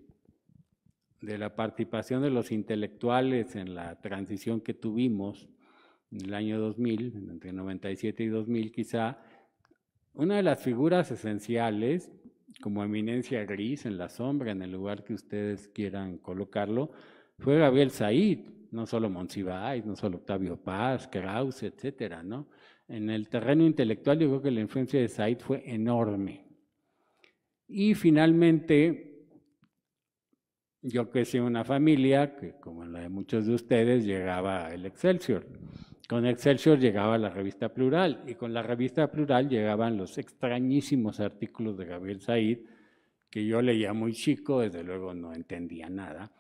de la participación de los intelectuales en la transición que tuvimos en el año 2000, entre 97 y 2000 quizá, una de las figuras esenciales, como eminencia gris en la sombra, en el lugar que ustedes quieran colocarlo, fue Gabriel Said, no solo Monsiváis, no solo Octavio Paz, Krause, etcétera, ¿no? En el terreno intelectual yo creo que la influencia de Said fue enorme. Y finalmente, yo crecí en una familia que, como la de muchos de ustedes, llegaba el Excelsior. Con Excelsior llegaba la revista Plural y con la revista Plural llegaban los extrañísimos artículos de Gabriel Said, que yo leía muy chico, desde luego no entendía nada.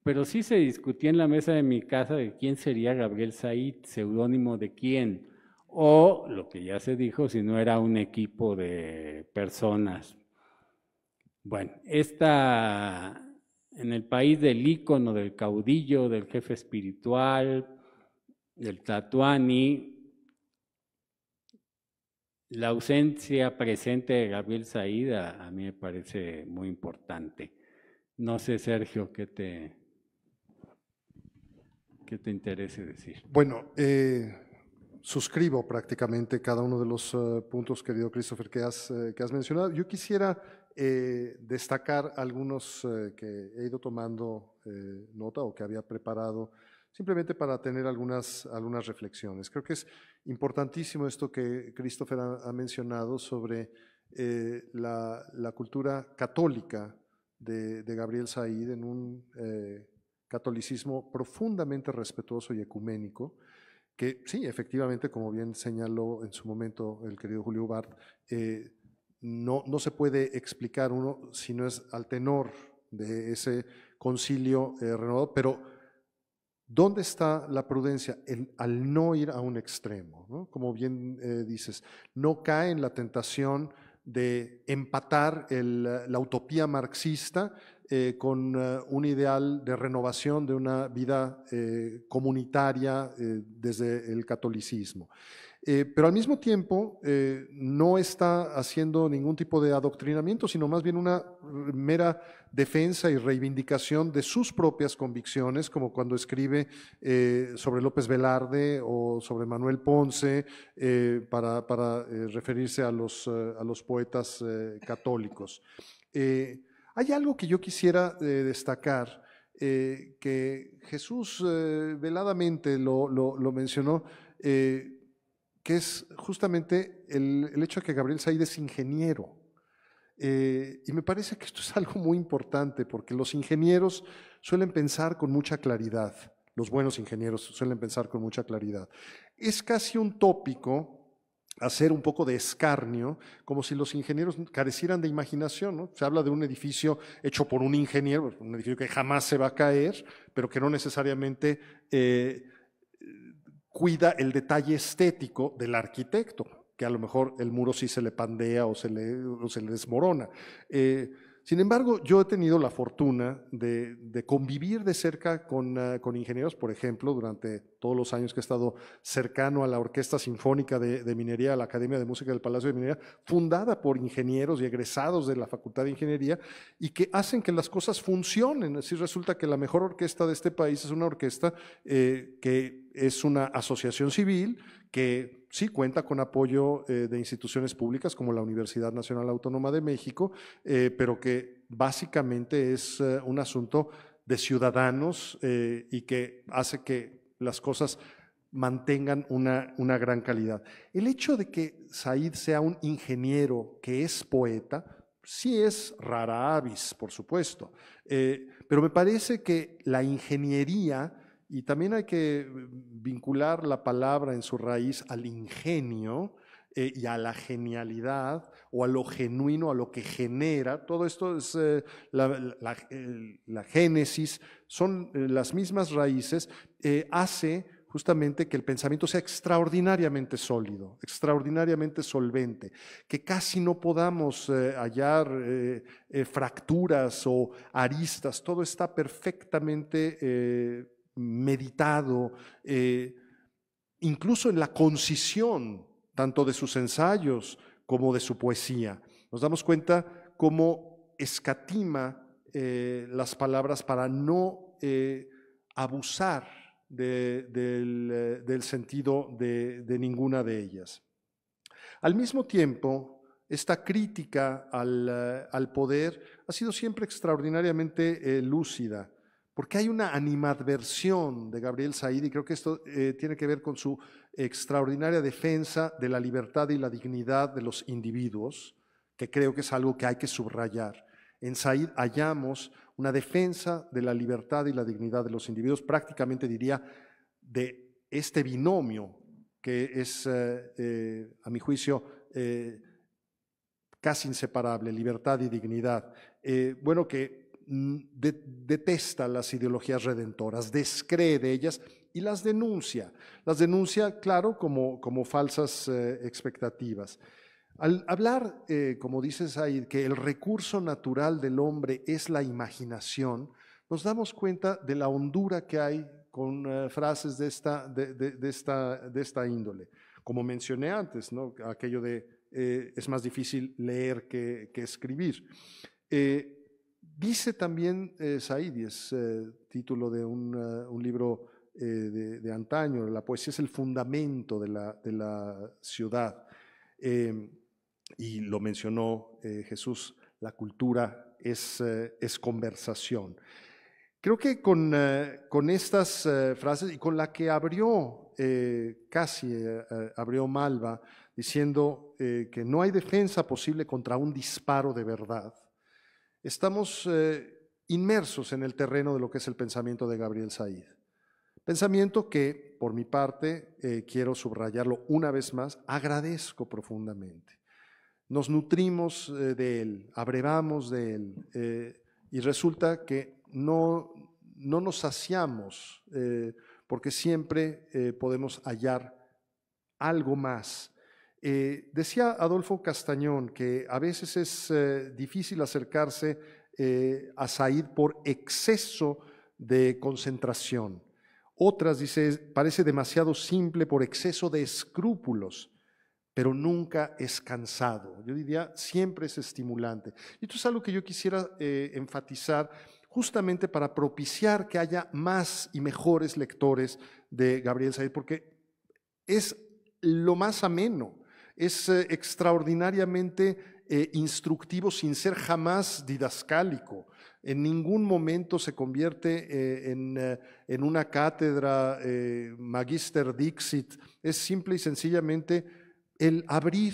Pero sí se discutía en la mesa de mi casa de quién sería Gabriel Said, seudónimo de quién, o lo que ya se dijo, si no era un equipo de personas. Bueno, en el país del ícono, del caudillo, del jefe espiritual, del Tlatoani, la ausencia presente de Gabriel Said a mí me parece muy importante. No sé, Sergio, ¿qué te interese decir? Bueno, suscribo prácticamente cada uno de los puntos, querido Christopher, que has mencionado. Yo quisiera destacar algunos que he ido tomando nota o que había preparado simplemente para tener algunas reflexiones. Creo que es importantísimo esto que Christopher ha mencionado sobre la cultura católica de Gabriel Said en un catolicismo profundamente respetuoso y ecuménico, que sí, efectivamente, como bien señaló en su momento el querido Julio Bart, no se puede explicar uno si no es al tenor de ese concilio renovado, pero ¿dónde está la prudencia? Al no ir a un extremo, ¿no? Como bien dices, no cae en la tentación de empatar la utopía marxista con un ideal de renovación de una vida comunitaria desde el catolicismo. Pero al mismo tiempo no está haciendo ningún tipo de adoctrinamiento, sino más bien una mera defensa y reivindicación de sus propias convicciones, como cuando escribe sobre López Velarde o sobre Manuel Ponce, para referirse a los poetas católicos. Hay algo que yo quisiera destacar, que Jesús veladamente lo mencionó, que es justamente el hecho de que Gabriel Said es ingeniero. Y me parece que esto es algo muy importante, porque los ingenieros suelen pensar con mucha claridad, los buenos ingenieros suelen pensar con mucha claridad. Es casi un tópico hacer un poco de escarnio, como si los ingenieros carecieran de imaginación, ¿no? Se habla de un edificio hecho por un ingeniero, un edificio que jamás se va a caer, pero que no necesariamente cuida el detalle estético del arquitecto, que a lo mejor el muro sí se le pandea o se le desmorona. Sin embargo, yo he tenido la fortuna de convivir de cerca con ingenieros, por ejemplo, durante todos los años que he estado cercano a la Orquesta Sinfónica de Minería, a la Academia de Música del Palacio de Minería, fundada por ingenieros y egresados de la Facultad de Ingeniería, y que hacen que las cosas funcionen. Así resulta que la mejor orquesta de este país es una orquesta que es una asociación civil, que sí cuenta con apoyo de instituciones públicas como la Universidad Nacional Autónoma de México, pero que básicamente es un asunto de ciudadanos y que hace que las cosas mantengan una gran calidad. El hecho de que Said sea un ingeniero que es poeta, sí es rara avis, por supuesto, pero me parece que la ingeniería, y también hay que vincular la palabra en su raíz al ingenio y a la genialidad o a lo genuino, a lo que genera. Todo esto es la génesis, son las mismas raíces, hace justamente que el pensamiento sea extraordinariamente sólido, extraordinariamente solvente, que casi no podamos hallar fracturas o aristas, todo está perfectamente meditado, incluso en la concisión tanto de sus ensayos como de su poesía. Nos damos cuenta cómo escatima las palabras para no abusar del sentido de ninguna de ellas. Al mismo tiempo, esta crítica al poder ha sido siempre extraordinariamente lúcida, porque hay una animadversión de Gabriel Said, y creo que esto tiene que ver con su extraordinaria defensa de la libertad y la dignidad de los individuos, que creo que es algo que hay que subrayar. En Said hallamos una defensa de la libertad y la dignidad de los individuos, prácticamente diría de este binomio que es, a mi juicio, casi inseparable, libertad y dignidad. Bueno, que detesta las ideologías redentoras, descree de ellas y las denuncia. Las denuncia, claro, como falsas expectativas. Al hablar, como dice Said, que el recurso natural del hombre es la imaginación, nos damos cuenta de la hondura que hay con frases de esta índole. Como mencioné antes, ¿no? Aquello de es más difícil leer que escribir. Dice también Said, y es título de un libro de antaño, la poesía es el fundamento de la ciudad. Y lo mencionó Jesús, la cultura es conversación. Creo que con estas frases y con la que abrió abrió Malva, diciendo que no hay defensa posible contra un disparo de verdad, estamos inmersos en el terreno de lo que es el pensamiento de Gabriel Said. Pensamiento que, por mi parte, quiero subrayarlo una vez más, agradezco profundamente. Nos nutrimos de él, abrevamos de él, y resulta que no nos saciamos, porque siempre podemos hallar algo más. Decía Adolfo Castañón que a veces es difícil acercarse a Said por exceso de concentración. Otras, dice, parece demasiado simple por exceso de escrúpulos, pero nunca es cansado. Yo diría, siempre es estimulante. Y esto es algo que yo quisiera enfatizar justamente para propiciar que haya más y mejores lectores de Gabriel Said, porque es lo más ameno, es extraordinariamente instructivo sin ser jamás didascálico. En ningún momento se convierte en una cátedra magister dixit, es simple y sencillamente el abrir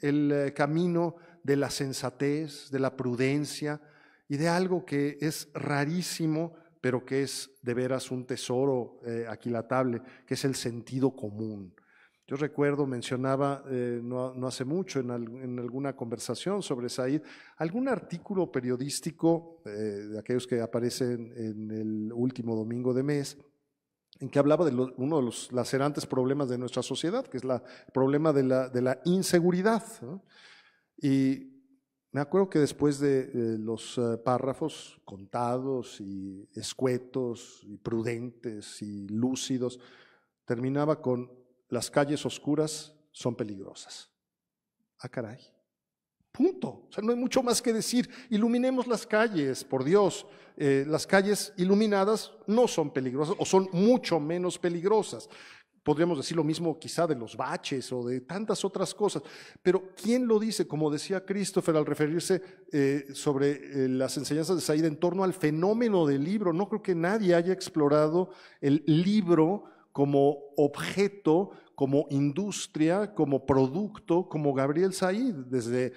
el camino de la sensatez, de la prudencia y de algo que es rarísimo, pero que es de veras un tesoro aquilatable, que es el sentido común. Yo recuerdo, mencionaba no hace mucho en alguna conversación sobre Said, algún artículo periodístico de aquellos que aparecen en el último domingo de mes, en que hablaba de uno de los lacerantes problemas de nuestra sociedad, que es el problema de la inseguridad, ¿no? Y Me acuerdo que después de los párrafos contados y escuetos y prudentes y lúcidos, terminaba con: las calles oscuras son peligrosas. Ah, caray. Punto. O sea, no hay mucho más que decir. Iluminemos las calles, por Dios. Las calles iluminadas no son peligrosas o son mucho menos peligrosas. Podríamos decir lo mismo quizá de los baches o de tantas otras cosas, pero ¿quién lo dice? Como decía Christopher al referirse sobre las enseñanzas de Said en torno al fenómeno del libro, no creo que nadie haya explorado el libro como objeto, como industria, como producto, como Gabriel Said, desde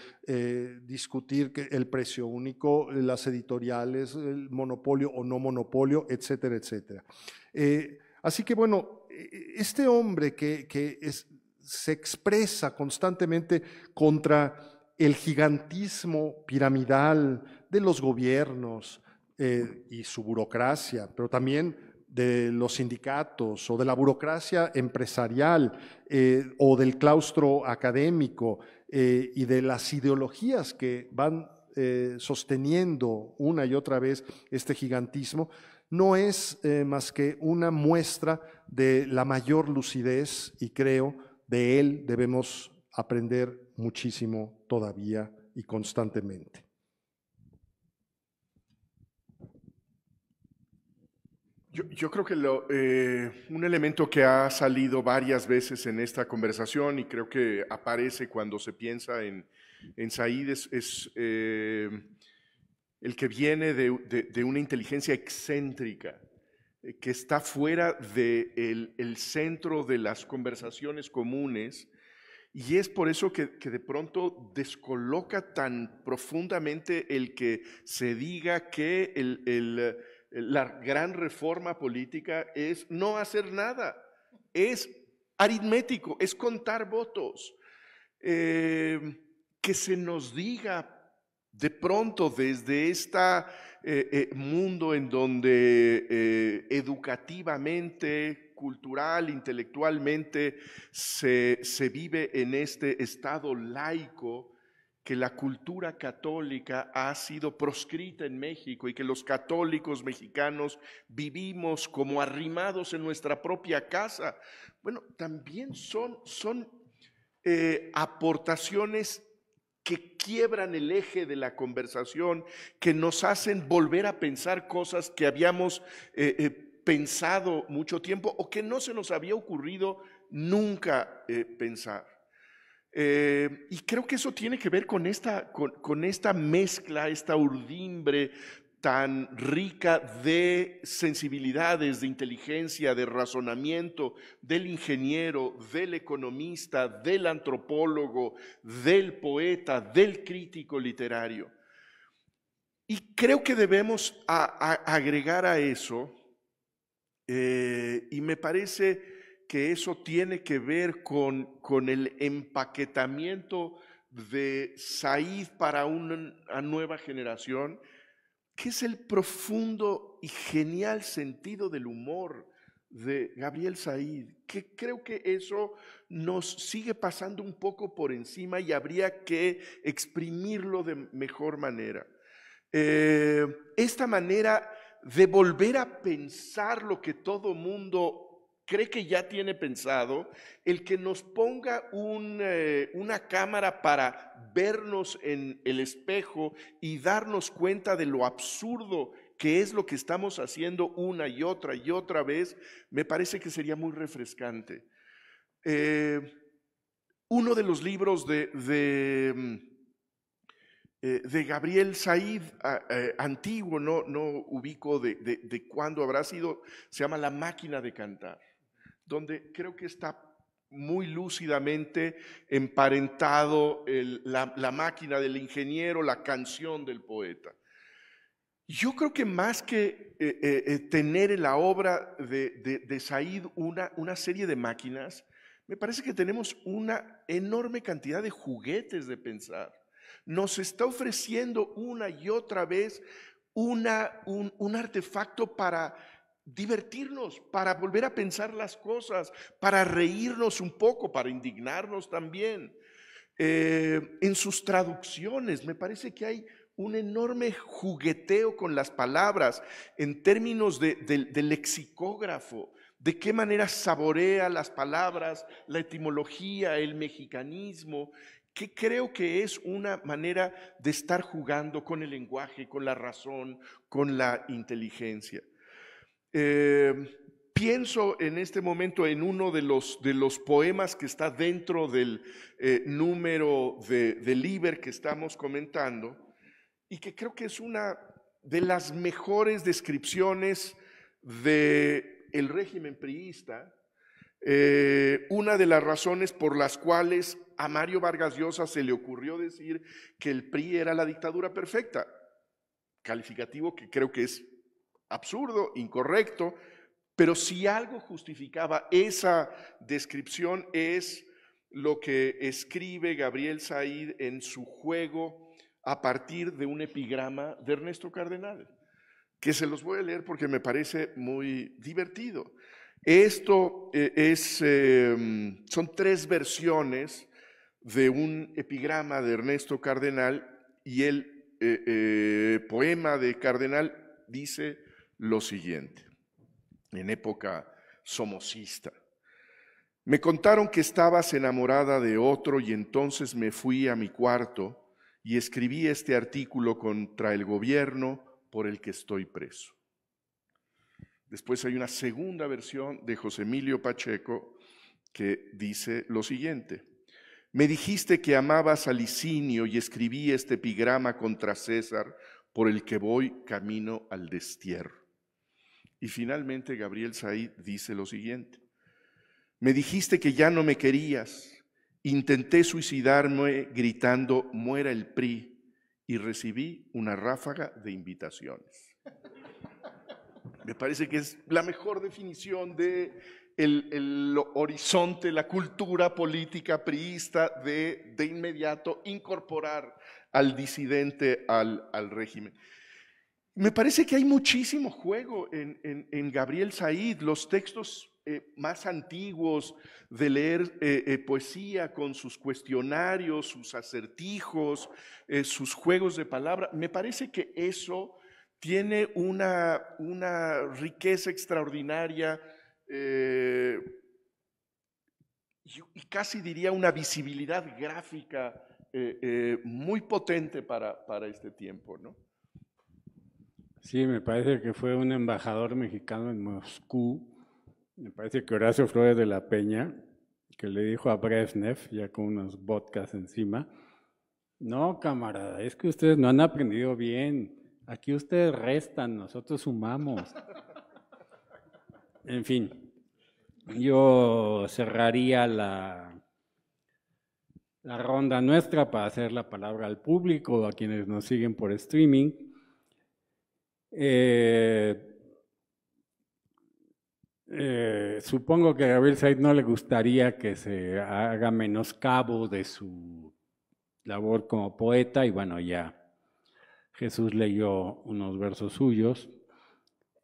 discutir el precio único, las editoriales, el monopolio o no monopolio, etcétera, etcétera. Así que bueno, este hombre que se expresa constantemente contra el gigantismo piramidal de los gobiernos y su burocracia, pero también de los sindicatos o de la burocracia empresarial o del claustro académico y de las ideologías que van sosteniendo una y otra vez este gigantismo, no es más que una muestra de la mayor lucidez, y creo de él debemos aprender muchísimo todavía y constantemente. Yo creo que un elemento que ha salido varias veces en esta conversación y creo que aparece cuando se piensa en Said es el que viene de una inteligencia excéntrica, que está fuera del centro de las conversaciones comunes, y es por eso que de pronto descoloca tan profundamente el que se diga que la gran reforma política es no hacer nada, es aritmético, es contar votos. Que se nos diga de pronto desde este mundo en donde educativamente, cultural, intelectualmente se vive en este estado laico, que la cultura católica ha sido proscrita en México y que los católicos mexicanos vivimos como arrimados en nuestra propia casa. Bueno, también son aportaciones que quiebran el eje de la conversación, que nos hacen volver a pensar cosas que habíamos pensado mucho tiempo o que no se nos había ocurrido nunca pensar. Y creo que eso tiene que ver con esta mezcla, esta urdimbre tan rica de sensibilidades, de inteligencia, de razonamiento, del ingeniero, del economista, del antropólogo, del poeta, del crítico literario. Y creo que debemos agregar a eso, y me parece que eso tiene que ver con el empaquetamiento de Said para una nueva generación, que es el profundo y genial sentido del humor de Gabriel Said, que creo que eso nos sigue pasando un poco por encima y habría que exprimirlo de mejor manera. Esta manera de volver a pensar lo que todo mundo cree que ya tiene pensado, el que nos ponga una cámara para vernos en el espejo y darnos cuenta de lo absurdo que es lo que estamos haciendo una y otra vez, me parece que sería muy refrescante. Uno de los libros de Gabriel Said, antiguo, no ubico de cuándo habrá sido, se llama La máquina de cantar, donde creo que está muy lúcidamente emparentado la máquina del ingeniero, la canción del poeta. Yo creo que más que tener en la obra de Said una serie de máquinas, me parece que tenemos una enorme cantidad de juguetes de pensar. Nos está ofreciendo una y otra vez un artefacto para divertirnos, para volver a pensar las cosas, para reírnos un poco, para indignarnos también. en sus traducciones. Me parece que hay un enorme jugueteo con las palabras en términos de lexicógrafo, de qué manera saborea las palabras, la etimología, el mexicanismo, que creo que es una manera de estar jugando con el lenguaje, con la razón, con la inteligencia. Pienso en este momento en uno de los poemas que está dentro del número del Liber que estamos comentando, y que creo que es una de las mejores descripciones del régimen priista, una de las razones por las cuales a Mario Vargas Llosa se le ocurrió decir que el PRI era la dictadura perfecta, calificativo que creo que es absurdo, incorrecto, pero si algo justificaba esa descripción es lo que escribe Gabriel Said en su juego a partir de un epigrama de Ernesto Cardenal, que se los voy a leer porque me parece muy divertido. Esto son 3 versiones de un epigrama de Ernesto Cardenal, y el poema de Cardenal dice lo siguiente, en época somocista. Me contaron que estabas enamorada de otro y entonces me fui a mi cuarto y escribí este artículo contra el gobierno por el que estoy preso. Después hay una segunda versión de José Emilio Pacheco que dice lo siguiente. Me dijiste que amabas a Licinio y escribí este epigrama contra César por el que voy camino al destierro. Y finalmente Gabriel Said dice lo siguiente. Me dijiste que ya no me querías. Intenté suicidarme gritando muera el PRI y recibí una ráfaga de invitaciones. Me parece que es la mejor definición de el horizonte, la cultura política priista de inmediato incorporar al disidente al régimen. Me parece que hay muchísimo juego en Gabriel Said. Los textos más antiguos de leer poesía con sus cuestionarios, sus acertijos, sus juegos de palabra, me parece que eso tiene una riqueza extraordinaria y casi diría una visibilidad gráfica muy potente para este tiempo, ¿no? Sí, me parece que fue un embajador mexicano en Moscú, me parece que Horacio Flores de la Peña, que le dijo a Brezhnev, ya con unos vodkas encima, no, camarada, es que ustedes no han aprendido bien, aquí ustedes restan, nosotros sumamos. En fin, yo cerraría la ronda nuestra para hacer la palabra al público, a quienes nos siguen por streaming. Supongo que a Gabriel Said no le gustaría que se haga menoscabo de su labor como poeta, y bueno, ya Jesús leyó unos versos suyos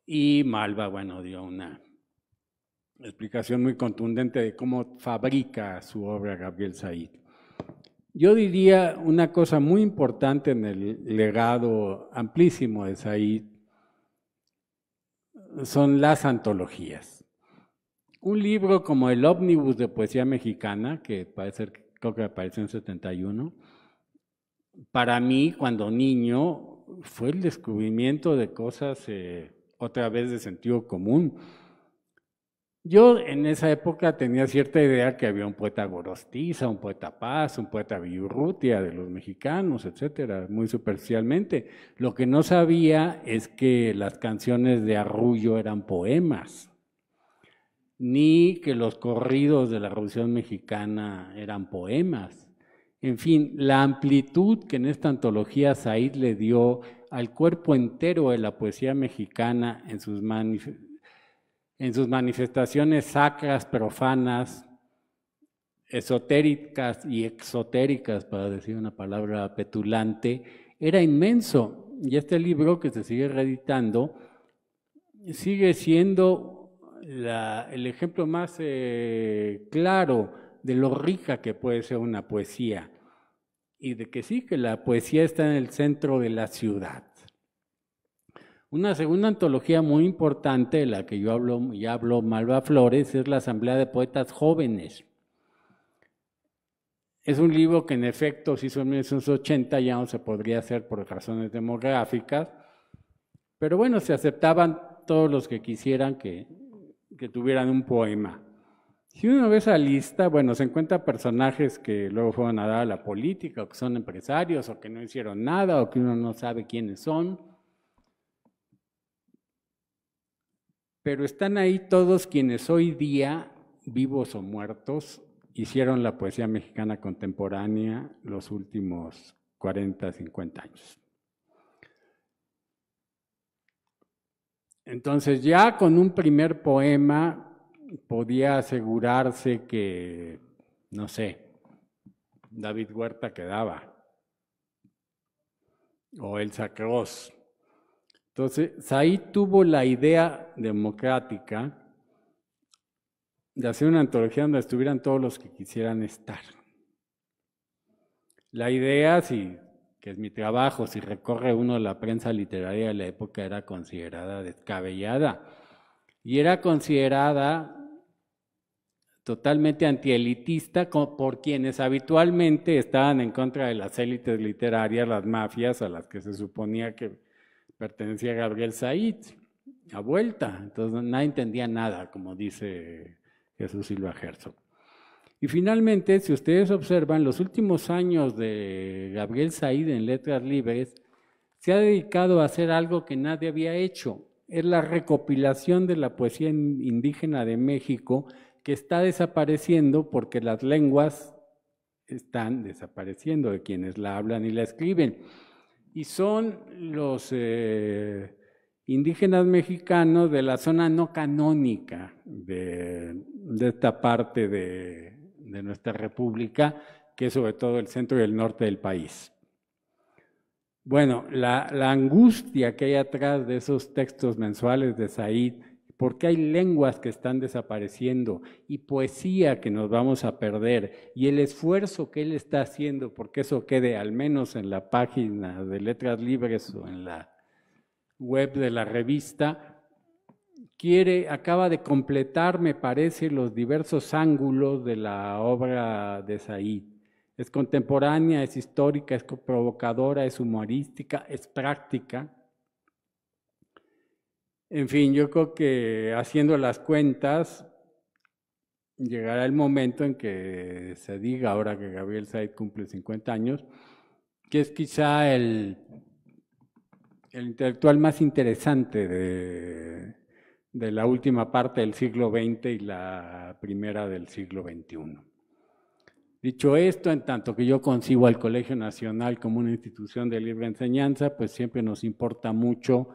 y Malva, bueno, dio una explicación muy contundente de cómo fabrica su obra Gabriel Said. Yo diría una cosa muy importante en el legado amplísimo de Said son las antologías. Un libro como el Ómnibus de Poesía Mexicana, que creo que apareció en 71, para mí, cuando niño, fue el descubrimiento de cosas otra vez de sentido común. Yo en esa época tenía cierta idea que había un poeta Gorostiza, un poeta Paz, un poeta Viurrutia de los mexicanos, etcétera, muy superficialmente. Lo que no sabía es que las canciones de Arrullo eran poemas, ni que los corridos de la Revolución Mexicana eran poemas. En fin, la amplitud que en esta antología Said le dio al cuerpo entero de la poesía mexicana en sus manifestaciones sacras, profanas, esotéricas y exotéricas, para decir una palabra petulante, era inmenso. Y este libro, que se sigue reeditando, sigue siendo el ejemplo más claro de lo rica que puede ser una poesía. y de que sí, que la poesía está en el centro de la ciudad. Una segunda antología muy importante, de la que ya habló Malva Flores, es la Asamblea de Poetas Jóvenes. Es un libro que en efecto se hizo en 1980, ya no se podría hacer por razones demográficas, pero bueno, se aceptaban todos los que quisieran que tuvieran un poema. Si uno ve esa lista, bueno, se encuentra personajes que luego fueron a dar a la política, o que son empresarios, o que no hicieron nada, o que uno no sabe quiénes son. Pero están ahí todos quienes hoy día, vivos o muertos, hicieron la poesía mexicana contemporánea los últimos 40, 50 años. Entonces ya con un primer poema podía asegurarse que, no sé, David Huerta quedaba, o Elsa Cross. Entonces, ahí tuvo la idea democrática de hacer una antología donde estuvieran todos los que quisieran estar. La idea, que es mi trabajo, si recorre uno la prensa literaria de la época, era considerada descabellada. Y era considerada totalmente antielitista por quienes habitualmente estaban en contra de las élites literarias, las mafias a las que se suponía que pertenecía Gabriel Said, a vuelta. Entonces nadie entendía nada, como dice Jesús Silva Herzog. Y finalmente, si ustedes observan, los últimos años de Gabriel Said en Letras Libres, se ha dedicado a hacer algo que nadie había hecho. Es la recopilación de la poesía indígena de México, que está desapareciendo porque las lenguas están desapareciendo de quienes la hablan y la escriben. Y son los indígenas mexicanos de la zona no canónica de esta parte de nuestra república, que es sobre todo el centro y el norte del país. Bueno, la angustia que hay atrás de esos textos mensuales de Said, porque hay lenguas que están desapareciendo y poesía que nos vamos a perder, y el esfuerzo que él está haciendo porque eso quede al menos en la página de Letras Libres o en la web de la revista, acaba de completar, me parece, los diversos ángulos de la obra de Said. Es contemporánea, es histórica, es provocadora, es humorística, es práctica. En fin, yo creo que haciendo las cuentas, llegará el momento en que se diga, ahora que Gabriel Said cumple 50 años, que es quizá el intelectual más interesante de la última parte del siglo XX y la primera del siglo XXI. Dicho esto, en tanto que yo concibo al Colegio Nacional como una institución de libre enseñanza, pues siempre nos importa mucho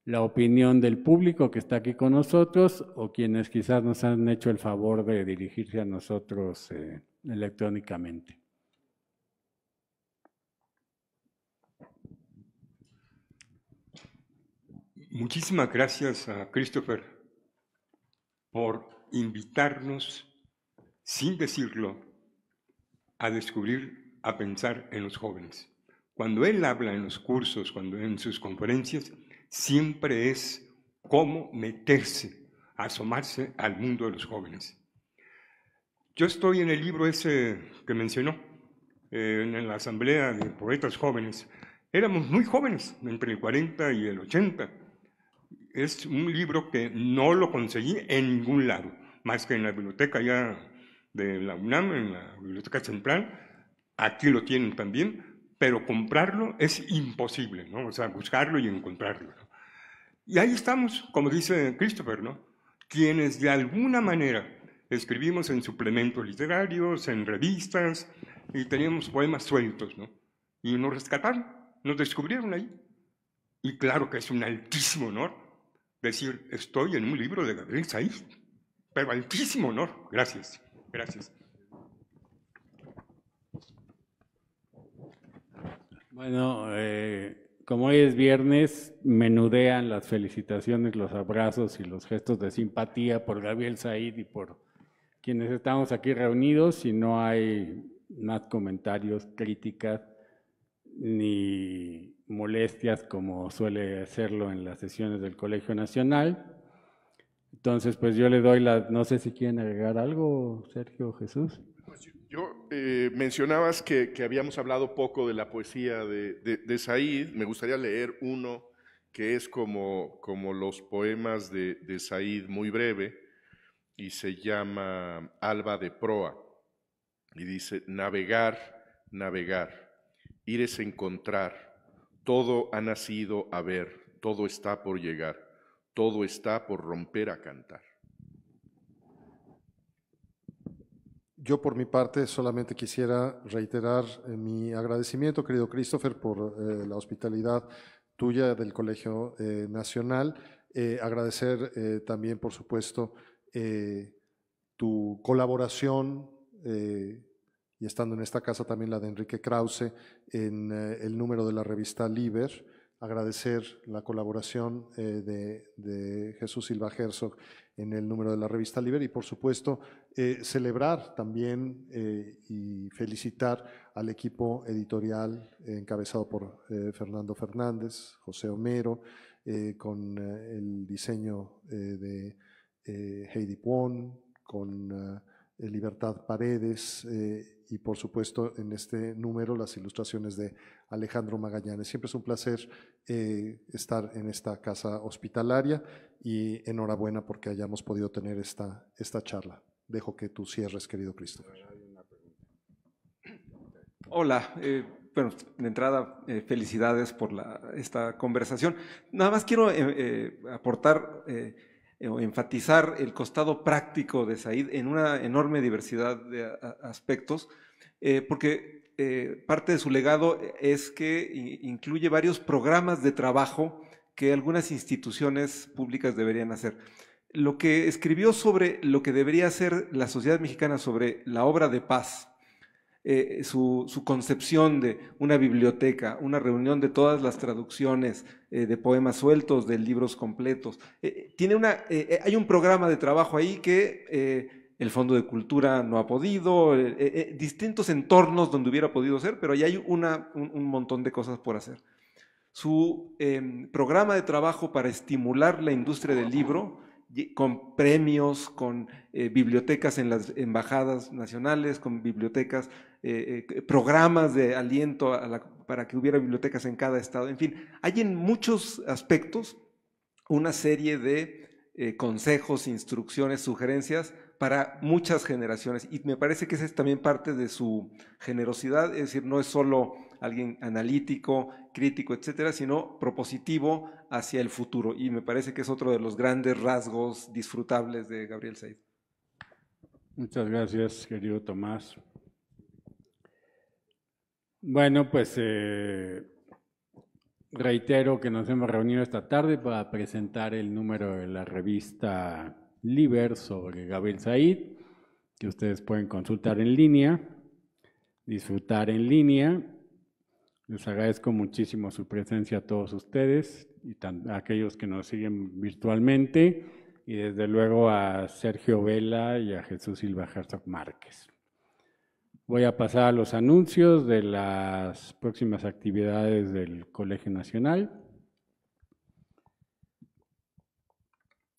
la opinión del público que está aquí con nosotros o quienes quizás nos han hecho el favor de dirigirse a nosotros electrónicamente. Muchísimas gracias a Christopher por invitarnos, sin decirlo, a descubrir, a pensar en los jóvenes. Cuando él habla en los cursos, cuando en sus conferencias, siempre es cómo meterse, asomarse al mundo de los jóvenes. Yo estoy en el libro ese que mencionó, en la Asamblea de Poetas Jóvenes. Éramos muy jóvenes, entre el 40 y el 80. Es un libro que no lo conseguí en ningún lado, más que en la biblioteca ya de la UNAM, en la Biblioteca Central. Aquí lo tienen también, pero comprarlo es imposible, ¿no? O sea, buscarlo y encontrarlo, ¿no? Y ahí estamos, como dice Christopher, ¿no? Quienes de alguna manera escribimos en suplementos literarios, en revistas, y teníamos poemas sueltos, ¿no? Y nos rescataron, nos descubrieron ahí. Y claro que es un altísimo honor decir, estoy en un libro de Gabriel Said, pero altísimo honor. Gracias, gracias. Bueno, como hoy es viernes, menudean las felicitaciones, los abrazos y los gestos de simpatía por Gabriel Said y por quienes estamos aquí reunidos. Si no hay más comentarios, críticas, ni molestias como suele hacerlo en las sesiones del Colegio Nacional. Entonces, pues yo le doy no sé si quieren agregar algo, Sergio, Jesús. Yo mencionabas que habíamos hablado poco de la poesía de Said. Me gustaría leer uno que es como los poemas de Said, muy breve, y se llama Alba de Proa. Y dice: navegar, navegar, ir es encontrar, todo ha nacido a ver, todo está por llegar, todo está por romper a cantar. Yo por mi parte solamente quisiera reiterar mi agradecimiento, querido Christopher, por la hospitalidad tuya del Colegio Nacional. Agradecer también, por supuesto, tu colaboración y estando en esta casa también la de Enrique Krause en el número de la revista Liber. Agradecer la colaboración de Jesús Silva Herzog en el número de la revista Liber y, por supuesto, celebrar también y felicitar al equipo editorial encabezado por Fernando Fernández, José Homero, con el diseño de Heidi Puon, con Libertad Paredes y, por supuesto, en este número las ilustraciones de Alejandro Magallanes. Siempre es un placer estar en esta casa hospitalaria y enhorabuena porque hayamos podido tener esta charla. Dejo que tú cierres, querido Christopher. Hola, bueno, de entrada, felicidades por esta conversación. Nada más quiero aportar o enfatizar el costado práctico de Said en una enorme diversidad de aspectos, porque parte de su legado es que incluye varios programas de trabajo que algunas instituciones públicas deberían hacer. Lo que escribió sobre lo que debería hacer la sociedad mexicana sobre la obra de paz, su concepción de una biblioteca, una reunión de todas las traducciones de poemas sueltos, de libros completos. Hay un programa de trabajo ahí que el Fondo de Cultura no ha podido, distintos entornos donde hubiera podido ser, pero ahí hay un montón de cosas por hacer. Su programa de trabajo para estimular la industria del libro, con premios, con bibliotecas en las embajadas nacionales, con bibliotecas, programas de aliento para que hubiera bibliotecas en cada estado. En fin, hay en muchos aspectos una serie de consejos, instrucciones, sugerencias para muchas generaciones, y me parece que esa es también parte de su generosidad, es decir, no es solo alguien analítico, crítico, etcétera, sino propositivo hacia el futuro, y me parece que es otro de los grandes rasgos disfrutables de Gabriel Said. Muchas gracias, querido Tomás. Bueno, pues reitero que nos hemos reunido esta tarde para presentar el número de la revista Liber sobre Gabriel Said, que ustedes pueden consultar en línea, disfrutar en línea. Les agradezco muchísimo su presencia a todos ustedes y a aquellos que nos siguen virtualmente, y desde luego a Sergio Vela y a Jesús Silva Herzog Márquez. Voy a pasar a los anuncios de las próximas actividades del Colegio Nacional.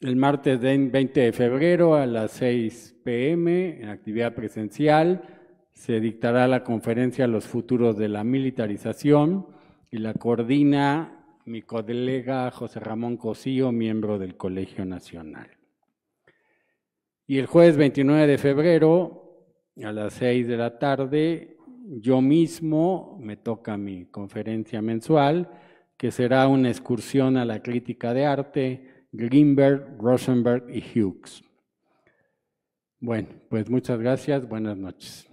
El martes 20 de febrero a las 6 p.m. en actividad presencial se dictará la conferencia Los futuros de la militarización y la coordina mi colega José Ramón Cosío, miembro del Colegio Nacional. Y el jueves 29 de febrero a las 6 de la tarde, yo mismo me toca mi conferencia mensual, que será una excursión a la crítica de arte, Greenberg, Rosenberg y Hughes. Bueno, pues muchas gracias, buenas noches.